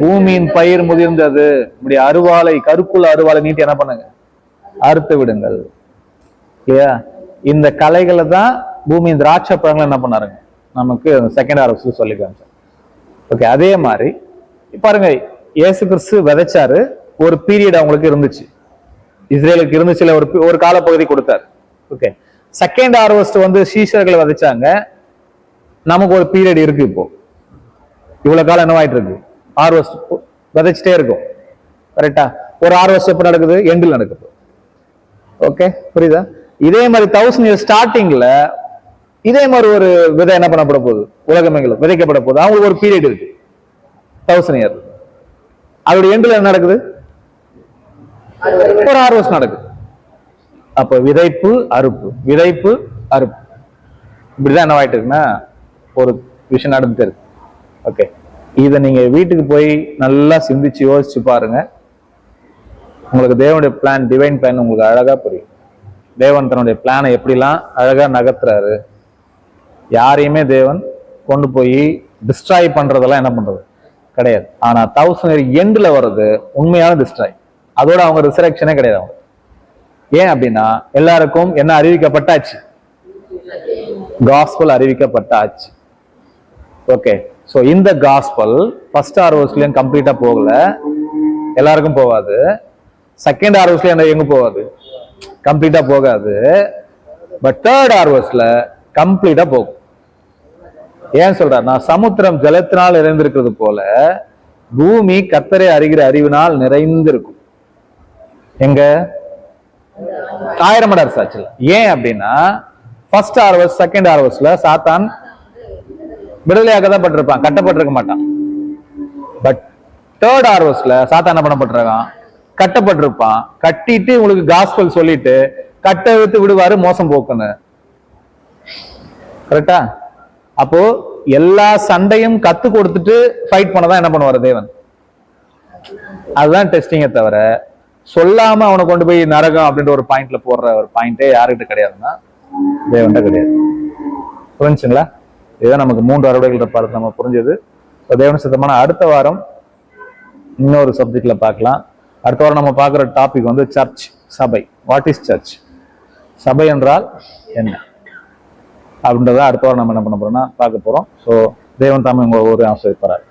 பூமியின் பயிர் முதிர்ந்தது, இப்படி அருவாளை, கருக்குள்ள அருவாளை நீட்டி என்ன பண்ணுங்க? அறுத்து விடுங்கள். இல்லையா? இந்த கலைகளை தான் பூமியின் திராட்சை பழங்களை என்ன பண்ணாருங்க நமக்கு செகண்ட் ஹார்வெஸ்ட் சொல்லி காமிச்சார். ஓகே, அதே மாதிரி பாருங்க, இயேசு கிறிஸ்து விதைச்சாரு. ஒரு பீரியட் அவங்களுக்கு இருந்துச்சு, இஸ்ரேலுக்கு இருந்துச்சுல, ஒரு காலப்பகுதி கொடுத்தாரு. ஓகே, செகண்ட் ஹார்வெஸ்ட் வந்து சீஷர்களை விதைச்சாங்க. நமக்கு ஒரு பீரியட் இருக்கு. இப்போ இவ்வளவு காலம் என்னவாயிட்டு இருக்கு? ஹார்வெஸ்ட் விதைச்சிட்டே இருக்கும். கரெக்டா? ஒரு ஹார்வெஸ்ட் எப்ப நடக்குது? எண்டில் நடக்குது. ஓகே, புரியுதா? இதே மாதிரி 1000 இயர் ஸ்டார்டிங்ல இதே மாதிரி ஒரு விதை என்ன பண்ணப்பட போகுது? உலகமெங்கிலும் விதைக்கப்பட போகுது. அவங்களுக்கு ஒரு பீரியட் இருக்கு, 1000 இயர். அதோட எண்டில் என்ன நடக்குது? ஒரு ஹார்வெஸ்ட் நடக்குது. அப்ப விதைப்பு அறுப்பு, விதைப்பு அறுப்பு, இப்படிதான் என்னவாயிட்டு இருக்குன்னா ஒரு விஷயம் நடந்துட்டு இருக்கு. ஓகே, இதை நீங்க வீட்டுக்கு போய் நல்லா சிந்திச்சு யோசிச்சு பாருங்க. உங்களுக்கு தேவனுடைய பிளான், டிவைன் பிளான் உங்களுக்கு அழகா புரியும். தேவன் தன்னுடைய பிளானை எப்படிலாம் அழகா நகர்த்துறாரு. யாரையுமே தேவன் கொண்டு போய் டிஸ்ட்ராய் பண்றதெல்லாம் என்ன பண்றது கிடையாது. ஆனா 1000 இயர் எண்ட்ல வர்றது உண்மையான டிஸ்ட்ராய். அதோட அவங்க ரிசரக்ஷனே கிடையாது அவங்க. ஏன் அப்படின்னா எல்லாருக்கும் என்ன அறிவிக்கப்பட்டாச்சு, காஸ்பல் அறிவிக்கப்பட்டாச்சு. ஓகே, சோ இந்த காஸ்பல் ஃபர்ஸ்ட் ஹார்வெஸ்ட்லயும் கம்ப்ளீட்டா போகல, எல்லாருக்கும் போகாது. செகண்ட் ஹார்வெஸ்ட்ல எங்க போகாது, கம்ப்ளீட்டா போகாது. பட் தேர்ட் ஹார்வெஸ்ட்ல கம்ப்ளீட்டா போகும். ஏன் சொல்றார், நான் சமுத்திரம் ஜலத்தினால் நிறைந்திருக்கிறது போல பூமி கர்த்தரை அறிகிற அறிவினால் நிறைந்திருக்கும். எங்க 1000 மடங்கு சாட்சியில். ஏன் அப்படின்னா ஃபர்ஸ்ட் ஹார்வெஸ்ட் செகண்ட் ஹார்வெஸ்ட்ல சாத்தான் விடுதலையாக தான் பட்டிருப்பான், கட்டப்பட்டிருக்க மாட்டான். பட் தேர்ட் ஹார்வெஸ்ட்ல சாத்தான் என்ன பண்ணப்பட்டிருக்கான், கட்டப்பட்டிருப்பான். கட்டிட்டு உங்களுக்கு காஸ்பல் சொல்லிட்டு கட்ட வைத்து விடுவாரு மோசம் போக்குன்னு. கரெக்டா? அப்போ எல்லா சண்டையும் கத்து கொடுத்துட்டு ஃபைட் பண்ணதான் என்ன பண்ணுவாரு தேவன். அதுதான் டெஸ்டிங்கை தவிர சொல்லாம அவனை கொண்டு போய் நரகம் அப்படின்ற ஒரு பாயிண்ட்ல போடுற ஒரு பாயிண்டே யாருக்கிட்ட கிடையாதுன்னா தேவன்கிட்ட கிடையாது. புரிஞ்சுங்களா? இதுதான் நமக்கு 3 அறுவடைகள் பார்த்து நம்ம புரிஞ்சது. தேவன் சித்தமான அடுத்த வாரம் இன்னொரு சப்ஜெக்ட்ல பார்க்கலாம். அடுத்த வாரம் நம்ம பார்க்குற டாபிக் வந்து சர்ச், சபை. What is church? சபை என்றால் என்ன அப்படின்றத அடுத்த வாரம் நம்ம என்ன பண்ண போறோம்னா பார்க்க போறோம். ஸோ தேவன் தாமே உங்க ஒரு ஆசிரியப்பார்.